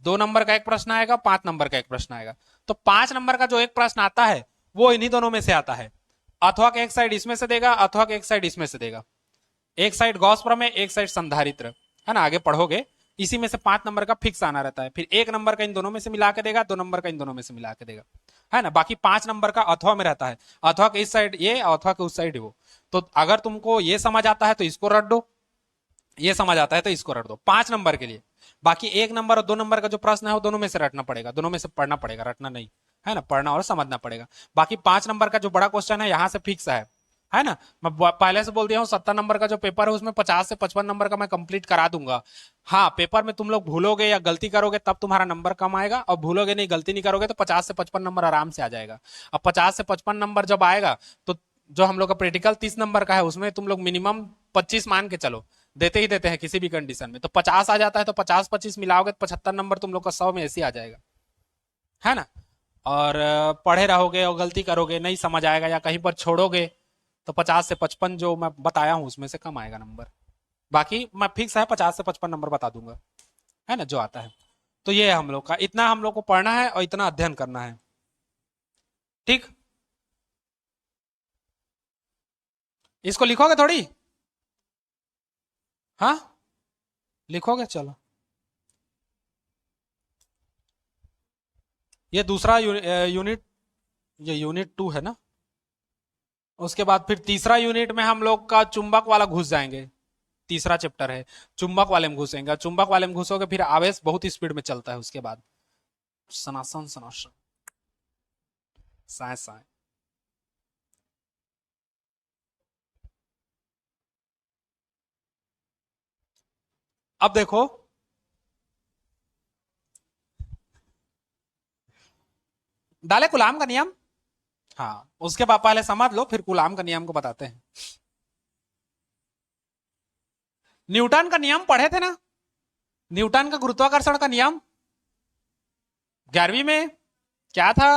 2 नंबर का एक प्रश्न आएगा, 5 नंबर का एक प्रश्न आएगा। तो 5 नंबर का जो एक प्रश्न आता है वो इन्हीं दोनों में से आता है। अथवा के एक साइड इसमें से देगा, अथवा के एक साइड इसमें से देगा। एक साइड गॉस प्रमेय, एक साइड संधारित्र, है ना। आगे पढ़ोगे इसी में से 5 नंबर का फिक्स आना रहता है। फिर 1 नंबर का इन दोनों में से मिला के देगा, 2 नंबर का इन दोनों में से मिला के देगा, है ना। बाकी 5 नंबर का अथवा में रहता है, अथवा के इस साइड ये, अथवा के उस साइड वो। तो अगर तुमको ये समझ आता है तो इसको रट दो, ये समझ आता है तो इसको रट दो 5 नंबर के लिए। बाकी 1 नंबर और 2 नंबर का जो प्रश्न है वो दोनों में से रटना पड़ेगा, दोनों में से पढ़ना पड़ेगा, रटना नहीं, है ना, पढ़ना और समझना पड़ेगा। बाकी 5 नंबर का जो बड़ा क्वेश्चन है यहाँ से फिक्स है ना। मैं पहले से बोल दिया हूँ, 70 नंबर का जो पेपर है उसमें 50 से 55 नंबर का मैं कंप्लीट करा दूंगा। हाँ, पेपर में तुम लोग भूलोगे या गलती करोगे तब तुम्हारा नंबर कम आएगा, और भूलोगे नहीं, गलती नहीं करोगे तो 50 से 55 नंबर आराम से आ जाएगा। अब 50 से 55 नंबर जब आएगा तो जो हम लोग का प्रैक्टिकल 30 नंबर का है उसमें तुम लोग मिनिमम 25 मान के चलो, देते ही देते हैं किसी भी कंडीशन में। तो 50 आ जाता है, तो 50-25 मिलाओगे तो 75 नंबर तुम लोग का 100 में ऐसे आ जाएगा, है ना। और पढ़े रहोगे और गलती करोगे, नहीं समझ आएगा या कहीं पर छोड़ोगे तो 50 से 55 जो मैं बताया हूं उसमें से कम आएगा नंबर। बाकी मैं फिक्स है 50 से 55 नंबर बता दूंगा, है ना, जो आता है। तो ये है हम लोग का, इतना हम लोग को पढ़ना है और इतना अध्ययन करना है, ठीक। इसको लिखोगे थोड़ी, हाँ लिखोगे, चलो। ये दूसरा यूनिट, ये यूनिट 2 है ना। उसके बाद फिर तीसरा यूनिट में हम लोग का चुंबक वाला घुस जाएंगे। तीसरा चैप्टर है चुंबक वाले में घुसेंगे, चुंबक वाले में घुसोगे फिर आवेश बहुत स्पीड में चलता है। उसके बाद सनासन सनासन, साए साए। अब देखो, डाले गुलाम का नियम, हाँ उसके बाद पहले समझ लो फिर गुलाम का नियम को बताते हैं। न्यूटन का नियम पढ़े थे ना, न्यूटन का गुरुत्वाकर्षण का नियम 11वीं में क्या था,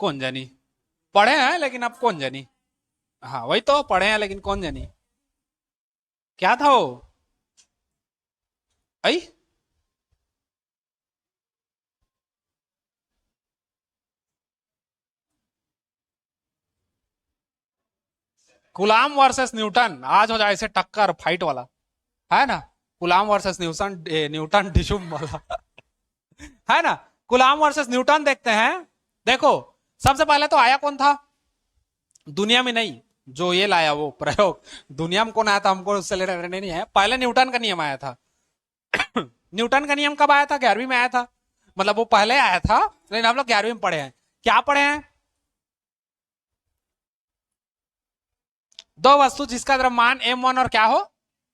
कौन जानी। पढ़े हैं लेकिन अब कौन जानी, हाँ वही तो पढ़े हैं लेकिन कौन जानी क्या था वो। आई, गुलाम वर्सेस न्यूटन, आज हो जाए ऐसे टक्कर फाइट वाला, है ना। गुलाम वर्सेस न्यूटन, न्यूटन डिशुम वाला है ना। गुलाम वर्सेस न्यूटन देखते हैं। देखो सबसे पहले तो आया कौन था दुनिया में, नहीं जो ये लाया वो प्रयोग, दुनिया में कौन आया था हमको उससे लेने देने नहीं है। पहले न्यूटन का नियम आया था न्यूटन का नियम कब आया था, 11वीं में आया था। मतलब वो पहले आया था लेकिन हम लोग 11वीं में पढ़े हैं। क्या पढ़े हैं, दो वस्तु जिसका द्रव्यमान m1 और क्या हो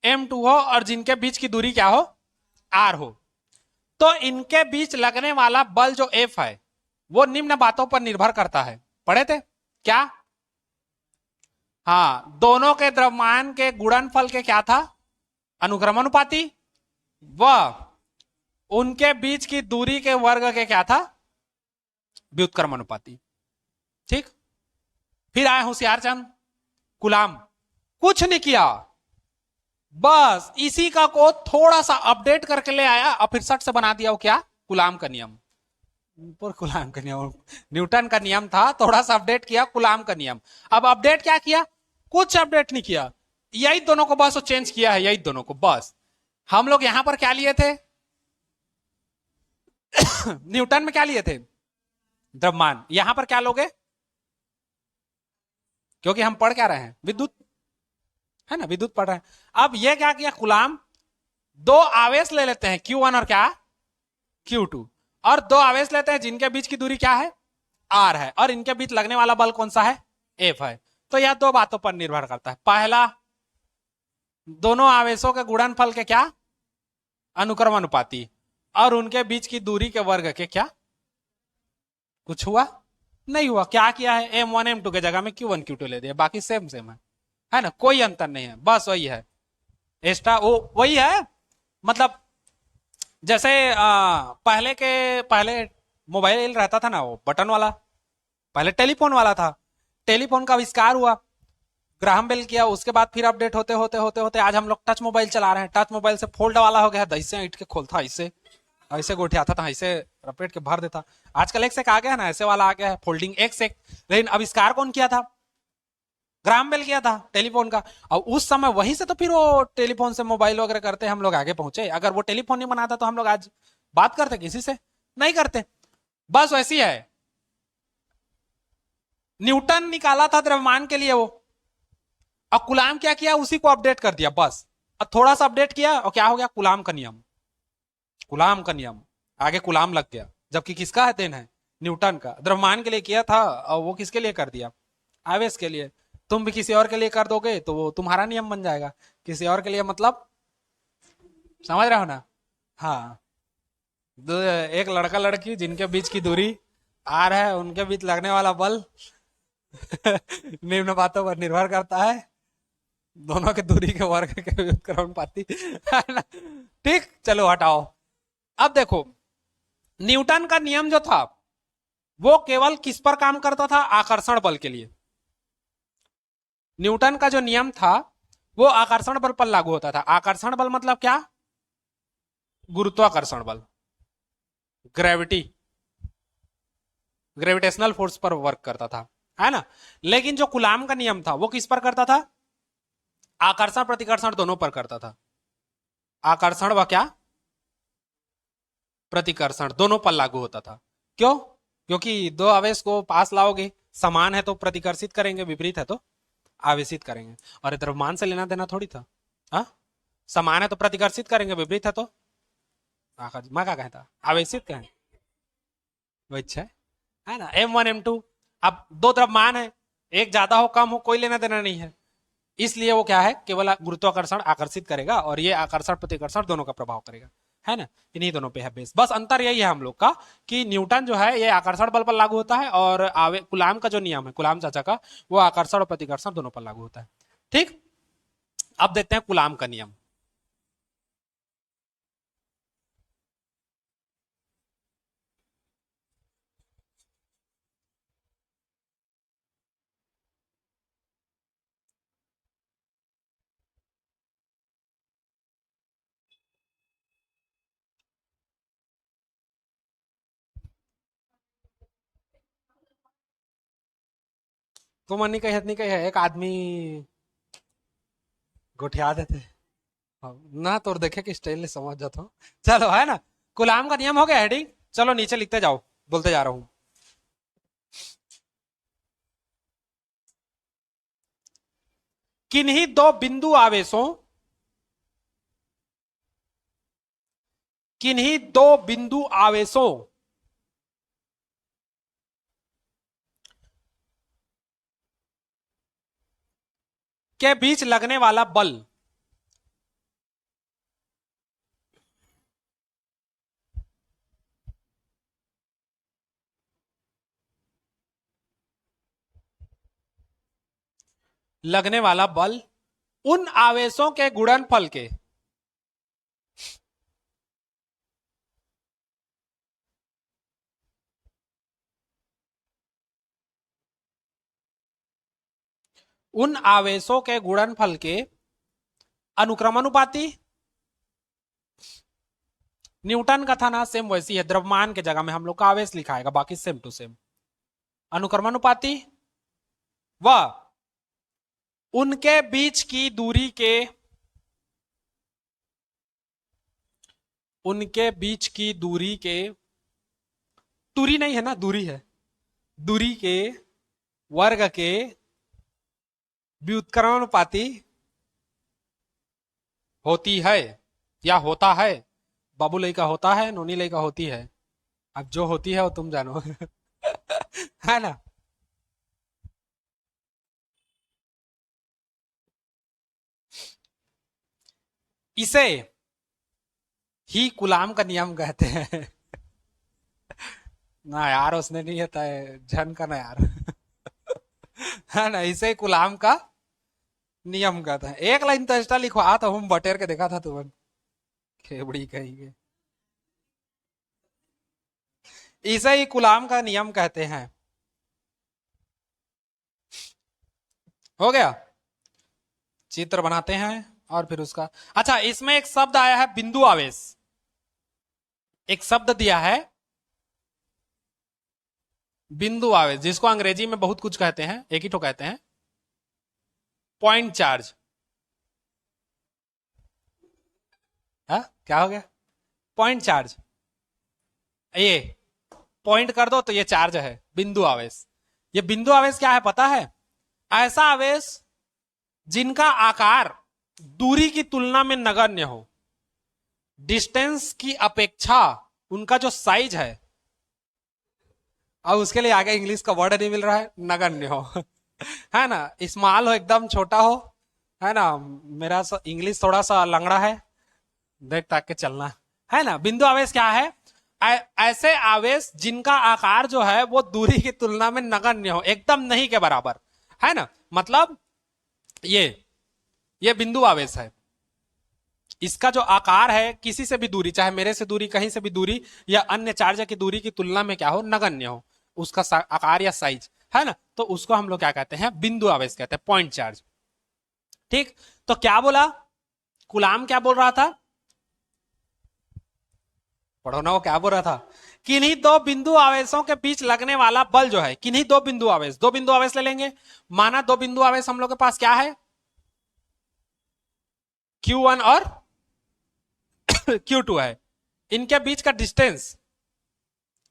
m2 हो और जिनके बीच की दूरी क्या हो r हो, तो इनके बीच लगने वाला बल जो F है वो निम्न बातों पर निर्भर करता है। पढ़े थे क्या? हाँ, दोनों के द्रव्यमान के गुणनफल के क्या था? अनुक्रमानुपाती। व उनके बीच की दूरी के वर्ग के क्या था? व्युत्क्रमानुपाती। ठीक। फिर आए होशियारचंद गुलाम, कुछ नहीं किया, बस इसी का को थोड़ा सा अपडेट करके ले आया और फिर सट से बना दिया वो क्या? गुलाम का नियम। पर गुलाम का नियम न्यूटन का नियम था, थोड़ा सा अपडेट किया गुलाम का नियम। अब अपडेट क्या किया? कुछ अपडेट नहीं किया, यही दोनों को बस वो चेंज किया है, यही दोनों को बस। हम लोग यहां पर क्या लिए थे? न्यूटन में क्या लिए थे? द्रव्यमान। यहां पर क्या लोगे? क्योंकि हम पढ़ क्या रहे हैं? विद्युत, है ना, विद्युत पढ़ रहे हैं। अब ये क्या किया गुलाम? दो आवेश ले लेते हैं Q1 और क्या Q2, और दो आवेश लेते हैं जिनके बीच की दूरी क्या है? R है, और इनके बीच लगने वाला बल कौन सा है? F है। तो यह दो बातों पर निर्भर करता है। पहला, दोनों आवेशों के गुणनफल के क्या? अनुक्रमानुपाती, और उनके बीच की दूरी के वर्ग के क्या? कुछ हुआ नहीं हुआ। क्या किया है? m1 m2 के जगह में Q1 Q2 ले दिया, बाकी सेम सेम है ना, कोई अंतर नहीं है, बस वही है एक्स्ट्रा, वो वही है। मतलब जैसे पहले मोबाइल रहता था ना, वो बटन वाला, पहले टेलीफोन वाला था। टेलीफोन का आविष्कार हुआ, ग्राहम बेल किया, उसके बाद फिर अपडेट होते होते होते होते आज हम लोग टच मोबाइल चला रहे हैं। टच मोबाइल से फोल्ड वाला हो गया, ऐसे ईट के खोलता, ऐसे ऐसे गोठियाता था, ऐसे रपेट के भर देता। आजकल एक से एक आ गया ना, ऐसे वाला आ गया है, फोल्डिंग एक से एक। लेकिन आविष्कार कौन किया था? ग्राहम बेल किया था टेलीफोन का। और उस समय वहीं से तो फिर वो टेलीफोन से मोबाइल वगैरह करते हम लोग आगे पहुंचे। अगर वो टेलीफोन नहीं बनाता तो हम लोग आज बात करते किसी से? नहीं करते। बस वैसी है, न्यूटन निकाला था द्रव्यमान के लिए वो, और गुलाम क्या किया? उसी को अपडेट कर दिया बस। और थोड़ा सा अपडेट किया और क्या हो गया? गुलाम का नियम। गुलाम का नियम आगे गुलाम लग गया, जबकि किसका है देन है? न्यूटन का। द्रव्यमान के लिए किया था और वो किसके लिए कर दिया? आवेश के लिए। तुम भी किसी और के लिए कर दोगे तो वो तुम्हारा नियम बन जाएगा, किसी और के लिए मतलब, समझ रहे हो ना? हाँ, एक लड़का लड़की जिनके बीच की दूरी आर है, उनके बीच लगने वाला बल निम्न बातों पर निर्भर करता है, दोनों के दूरी के वर्ग के व्युत्क्रमानुपाती, है ना? ठीक, चलो हटाओ। अब देखो, न्यूटन का नियम जो था वो केवल किस पर काम करता था? आकर्षण बल के लिए। न्यूटन का जो नियम था वो आकर्षण बल पर लागू होता था। आकर्षण बल मतलब क्या? गुरुत्वाकर्षण बल, ग्रेविटी, ग्रेविटेशनल फोर्स पर वर्क करता था, है ना? लेकिन जो कूलाम का नियम था वो किस पर करता था? आकर्षण प्रतिकर्षण दोनों पर करता था। आकर्षण व क्या? प्रतिकर्षण दोनों पर लागू होता था। क्यों? क्योंकि दो आवेश को पास लाओगे, समान है तो प्रतिकर्षित करेंगे, विपरीत है तो आवेशित करेंगे। और ये द्रव्यमान से लेना देना थोड़ी था। हा? समान है तो प्रतिकर्षित करेंगे, विपरीत है तो मैं क्या कहता? आवेशित कहें, वो इच्छा है ना? m1 m2, अब दो द्रव्यमान है, एक ज्यादा हो कम हो कोई लेना देना नहीं है, इसलिए वो क्या है? केवल गुरुत्वाकर्षण आकर्षित करेगा और ये आकर्षण प्रतिकर्षण दोनों का प्रभाव करेगा, है ना? इन्हीं दोनों पे है बेस। बस अंतर यही है हम लोग का कि न्यूटन जो है ये आकर्षण बल पर लागू होता है, और कूलाम का जो नियम है, कूलाम चाचा का, वो आकर्षण और प्रतिकर्षण दोनों पर लागू होता है। ठीक, अब देखते हैं कूलाम का नियम। तो मनी कही हतनी कही है, एक आदमी गोठिया देते ना, तो देखे कि स्टाइल समझ जाता हूँ। चलो, है ना? कूलाम का नियम हो गया हेडिंग। चलो नीचे लिखते जाओ, बोलते जा रहा हूं। किन्हीं दो बिंदु आवेशों, किन्हीं दो बिंदु आवेशों के बीच लगने वाला बल। लगने वाला बल उन आवेशों के गुणनफल के, उन आवेशों के गुणनफल के अनुक्रमानुपाती। न्यूटन का था ना, सेम वैसी है, द्रव्यमान के जगह में हम लोग का आवेश लिखाएगा, बाकी सेम टू सेम। अनुक्रमानुपाती व उनके बीच की दूरी के, उनके बीच की दूरी के, दूरी नहीं है ना, दूरी है, दूरी के वर्ग के व्युत्क्रमानुपाती होती है या होता है। बाबू लई का होता है, नोनी लई का होती है। अब जो होती है वो तुम जानो। है ना। इसे ही कुलाम का नियम कहते हैं। ना यार, उसने नहीं होता है झन का ना यार। है ना, इसे कुलाम का नियम कहते हैं। एक लाइन तो एक्स्ट्रा लिखवा तो हम बटेर के देखा था तुमन, खेबड़ी कहेंगे। इसे ही कुलाम का नियम कहते हैं। हो गया। चित्र बनाते हैं और फिर उसका, अच्छा इसमें एक शब्द आया है बिंदु आवेश। एक शब्द दिया है बिंदु आवेश, जिसको अंग्रेजी में बहुत कुछ कहते हैं, एक ही तो कहते हैं पॉइंट चार्ज। हाँ क्या हो गया? Point charge. ये पॉइंट कर दो तो ये चार्ज है, बिंदु आवेश। ये बिंदु आवेश क्या है पता है? ऐसा आवेश जिनका आकार दूरी की तुलना में नगण्य हो, डिस्टेंस की अपेक्षा उनका जो साइज है, अब उसके लिए आगे इंग्लिश का वर्ड नहीं मिल रहा है, नगण्य हो। है ना, स्मॉल हो, एकदम छोटा हो। है ना, मेरा इंग्लिश थोड़ा सा लंगड़ा है, देख ताक के चलना। है ना, बिंदु आवेश क्या है? ऐसे आवेश जिनका आकार जो है वो दूरी की तुलना में नगण्य हो, एकदम नहीं के बराबर। है ना, मतलब ये ये बिंदु आवेश है। इसका जो आकार है किसी से भी दूरी, चाहे मेरे से दूरी, कहीं से भी दूरी, या अन्य चार्ज की दूरी की तुलना में क्या हो, नगण्य हो, उसका आकार या साइज। है ना, तो उसको हम लोग क्या कहते हैं? बिंदु आवेश कहते हैं, पॉइंट चार्ज। ठीक। तो क्या बोला गुलाम, क्या बोल रहा था? पढ़ो ना, वो क्या बोल रहा था? किन्हीं दो बिंदु आवेशों के बीच लगने वाला बल जो है, किन्हीं दो बिंदु आवेश, दो बिंदु आवेश ले लेंगे। माना दो बिंदु आवेश हम लोग के पास क्या है, Q1 और Q2 है। इनके बीच का डिस्टेंस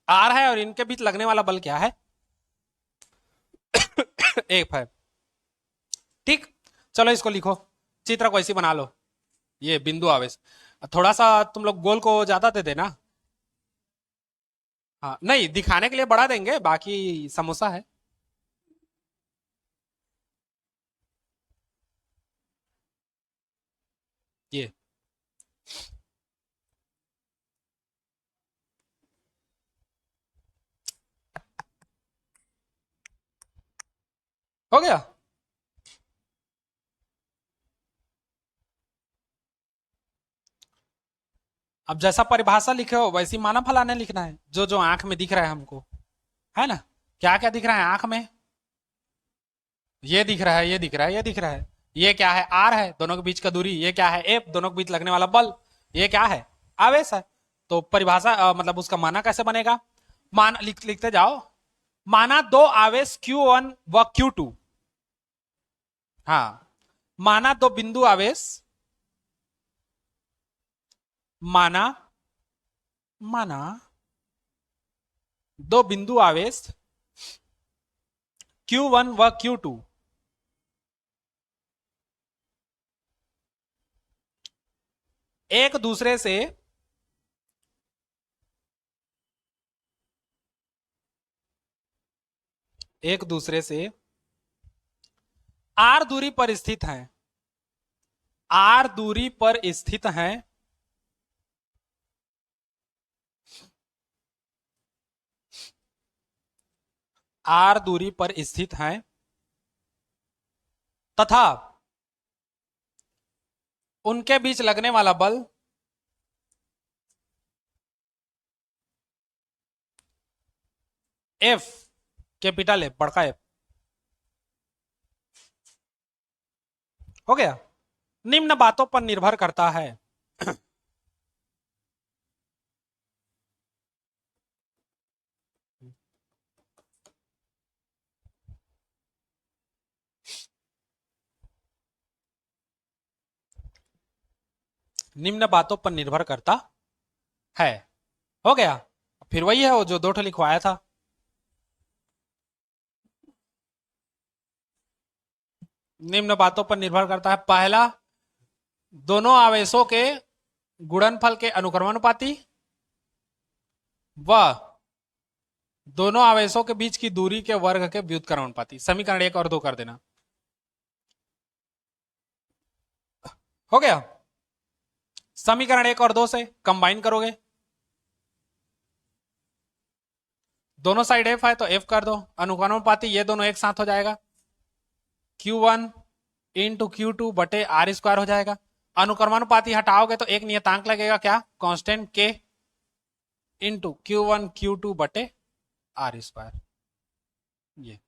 R है और इनके बीच लगने वाला बल क्या है? F है। ठीक। चलो इसको लिखो, चित्र को ऐसे बना लो। ये बिंदु आवेश, थोड़ा सा तुम लोग गोल को ज्यादा दे देना। हाँ नहीं, दिखाने के लिए बढ़ा देंगे, बाकी समोसा है। ये हो गया। अब जैसा परिभाषा लिखे हो वैसी माना फलाने लिखना है, जो जो आंख में दिख रहा है हमको। है ना, क्या क्या दिख रहा है आंख में? ये दिख रहा है, ये दिख रहा है, ये दिख रहा है। ये क्या है? आर है, दोनों के बीच का दूरी। ये क्या है? एफ, दोनों के बीच लगने वाला बल। ये क्या है? आवेश है। तो परिभाषा मतलब उसका माना कैसे बनेगा? मान लिखते जाओ। माना दो आवेश Q1 व Q2। हाँ, माना दो बिंदु आवेश, माना माना दो बिंदु आवेश Q1 व Q2 एक दूसरे से एक दूसरे से आर दूरी पर स्थित हैं, आर दूरी पर स्थित हैं, आर दूरी पर स्थित हैं तथा उनके बीच लगने वाला बल एफ, कैपिटल एफ, बड़का एफ, हो गया, निम्न बातों पर निर्भर करता है। निम्न बातों पर निर्भर करता है, हो गया। फिर वही है वो जो दो ठो लिखवाया था। निम्न बातों पर निर्भर करता है, पहला, दोनों आवेशों के गुणनफल के अनुक्रमानुपाती व दोनों आवेशों के बीच की दूरी के वर्ग के व्युत्क्रमानुपाती। समीकरण 1 और 2 कर देना, हो गया। समीकरण 1 और 2 से कंबाइन करोगे, दोनों साइड एफ है तो एफ कर दो, अनुक्रमानुपाती ये दोनों एक साथ हो जाएगा, Q1 इंटू Q2 बटे आर स्क्वायर हो जाएगा। अनुक्रमानुपाती हटाओगे तो एक नियतांक लगेगा, क्या, constant K into Q1 Q2 बटे आर स्क्वायर। ये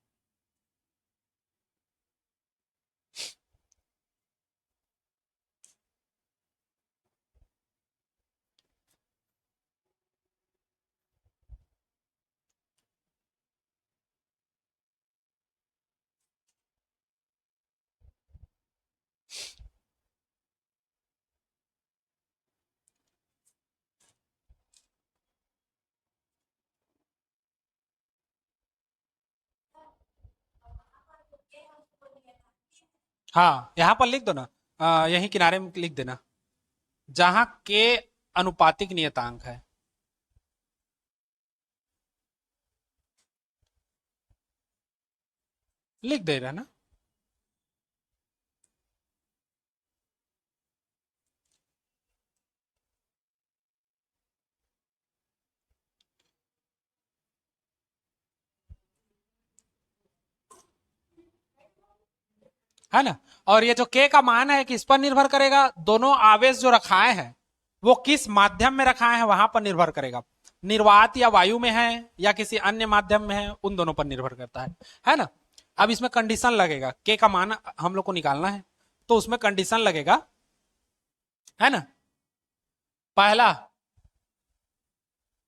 हाँ, यहां पर लिख दो ना, यही किनारे में लिख देना, जहां के अनुपातिक नियतांक है, लिख दे रहा ना। है ना। और ये जो के का मान है किस पर निर्भर करेगा, दोनों आवेश जो रखाए हैं वो किस माध्यम में रखाए हैं वहां पर निर्भर करेगा, निर्वात या वायु में है या किसी अन्य माध्यम में है, उन दोनों पर निर्भर करता है ना। अब इसमें कंडीशन लगेगा, के का मान हम लोग को निकालना है तो उसमें कंडीशन लगेगा, है ना। पहला,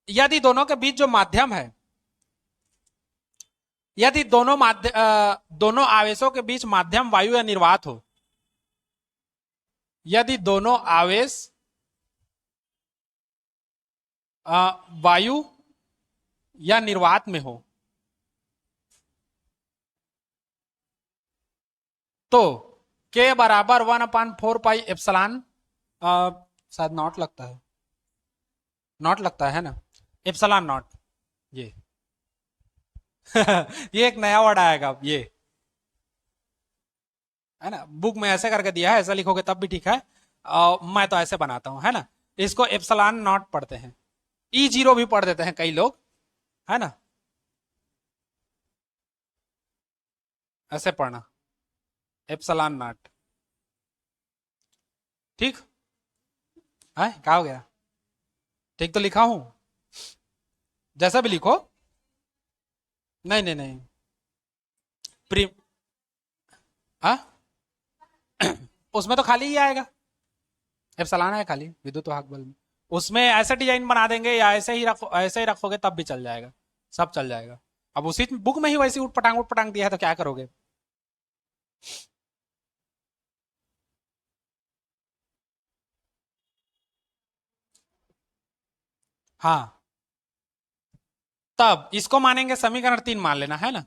यदि दोनों के बीच जो माध्यम है, यदि दोनों आवेशों के बीच माध्यम वायु या निर्वात हो, यदि दोनों आवेश वायु या निर्वात में हो तो के बराबर 1/4 पाई एप्सलान, शायद नॉट लगता है, नॉट लगता है ना, एप्सलान नॉट, ये ये एक नया वर्ड आएगा अब, ये है ना, बुक में ऐसे करके दिया है, ऐसा लिखोगे तब भी ठीक है, मैं तो ऐसे बनाता हूं, है ना। इसको एप्सलान नॉट पढ़ते हैं, E0 भी पढ़ देते हैं कई लोग, है ना, ऐसे पढ़ना, एप्सलान नॉट, ठीक है, क्या हो गया, ठीक तो लिखा हूं, जैसा भी लिखो, नहीं नहीं नहीं, प्री हाँ उसमें तो खाली ही आएगा, एप्सलान है खाली विद्युत वाहक बल में, उसमें ऐसे डिजाइन बना देंगे या ऐसे ही रखोगे तब भी चल जाएगा, सब चल जाएगा। अब उसी बुक में ही वैसी उठ पटांग दिया है तो क्या करोगे। हाँ, तब इसको मानेंगे, समीकरण 3 मान लेना, है ना।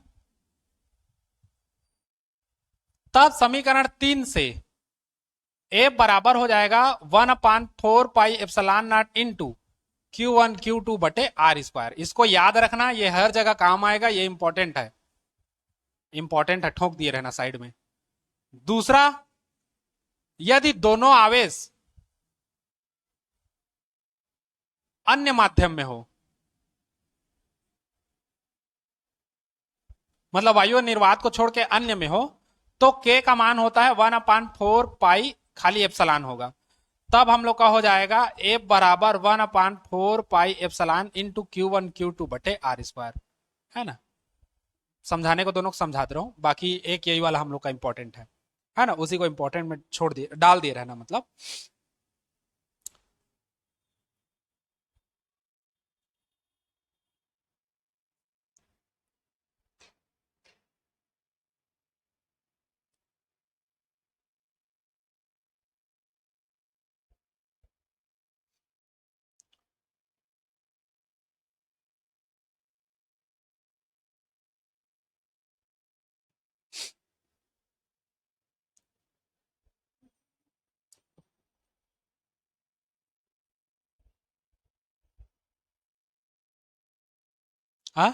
तब समीकरण 3 से ए बराबर हो जाएगा 1/4 पाई epsilon not into Q1 Q2 बटे आर स्क्वायर। इसको याद रखना, ये हर जगह काम आएगा, ये इंपॉर्टेंट है, इंपॉर्टेंट है, ठोक दिए रहना साइड में। दूसरा, यदि दोनों आवेश अन्य माध्यम में हो, मतलब वायु निर्वात को छोड़ के अन्य में हो, तो के का मान होता है 1/4 खाली एप्सलान होगा। तब हम लोग का हो जाएगा एफ बराबर 1/4 एप्सलान इंटू Q1 Q2 बटे R²। है ना, समझाने को दोनों को समझाते रहो, बाकी एक यही वाला हम लोग का इंपॉर्टेंट है ना, उसी को इंपॉर्टेंट में छोड़ दिए, डाल दिए रहना मतलब। हाँ,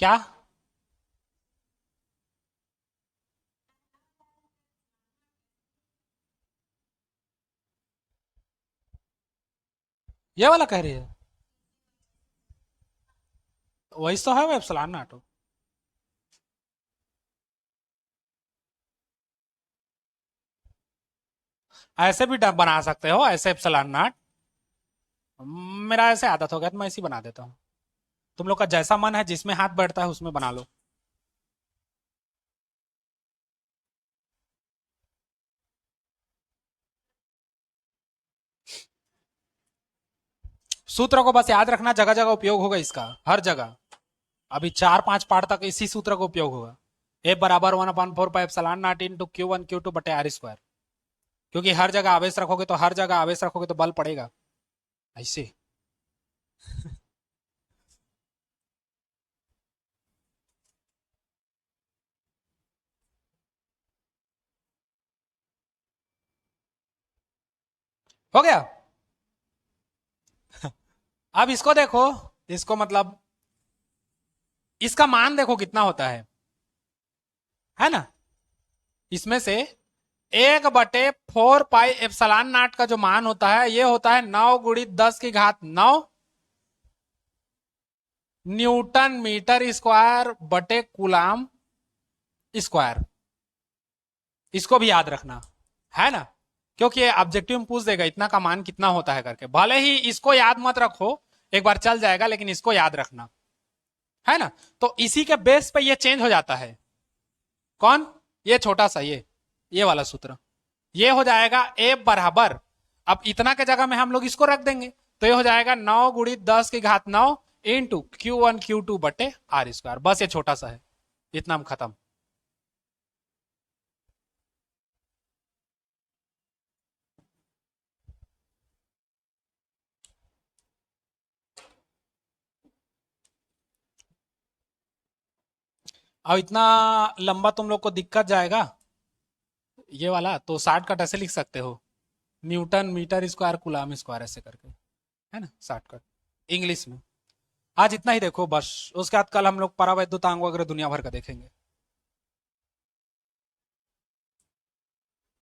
क्या? ये वाला कह रही है, वही तो है वो एप्सिलॉन नॉट। ऐसे भी बना सकते हो, ऐसे एप्सिलॉन नॉट। मेरा ऐसे आदत हो गया तो मैं ऐसे ही बना देता हूँ। तुम लोग का जैसा मन है, जिसमें हाथ बैठता है उसमें बना लो। सूत्र को बस याद रखना, जगह जगह उपयोग होगा इसका, हर जगह। अभी 4-5 पार्ट तक इसी सूत्र का उपयोग होगा। ए बराबर 1/4 इंटू Q1 Q2 बटे R²। क्योंकि हर जगह आवेश रखोगे तो, हर जगह आवेश रखोगे तो बल पड़ेगा ऐसे। हो गया। अब इसको देखो, इसको मतलब इसका मान देखो कितना होता है ना। इसमें से 1/4 पाई एप्सिलॉन नॉट का जो मान होता है, ये होता है 9 × 10⁻⁹ न्यूटन मीटर स्क्वायर बटे कूलाम स्क्वायर। इसको भी याद रखना, है ना, क्योंकि ये ऑब्जेक्टिव में पूछ देगा इतना का मान कितना होता है करके। भले ही इसको याद मत रखो, एक बार चल जाएगा, लेकिन इसको याद रखना, है ना। तो इसी के बेस पे ये चेंज हो जाता है। कौन? ये छोटा सा, ये वाला सूत्र। ये हो जाएगा ए बराबर, अब इतना के जगह में हम लोग इसको रख देंगे, तो ये हो जाएगा 9 × 10⁹ इंटू Q1 Q2 बटे R²। बस ये छोटा सा है, इतना हम खत्म। अब इतना लंबा तुम लोग को दिक्कत जाएगा ये वाला, तो शॉर्टकट ऐसे लिख सकते हो, newton metre square coulomb square ऐसे करके, है ना, शॉर्टकट इंग्लिश में। आज इतना ही देखो बस, उसके बाद कल हम लोग परावैद्युतांक वगैरह दुनिया भर का देखेंगे।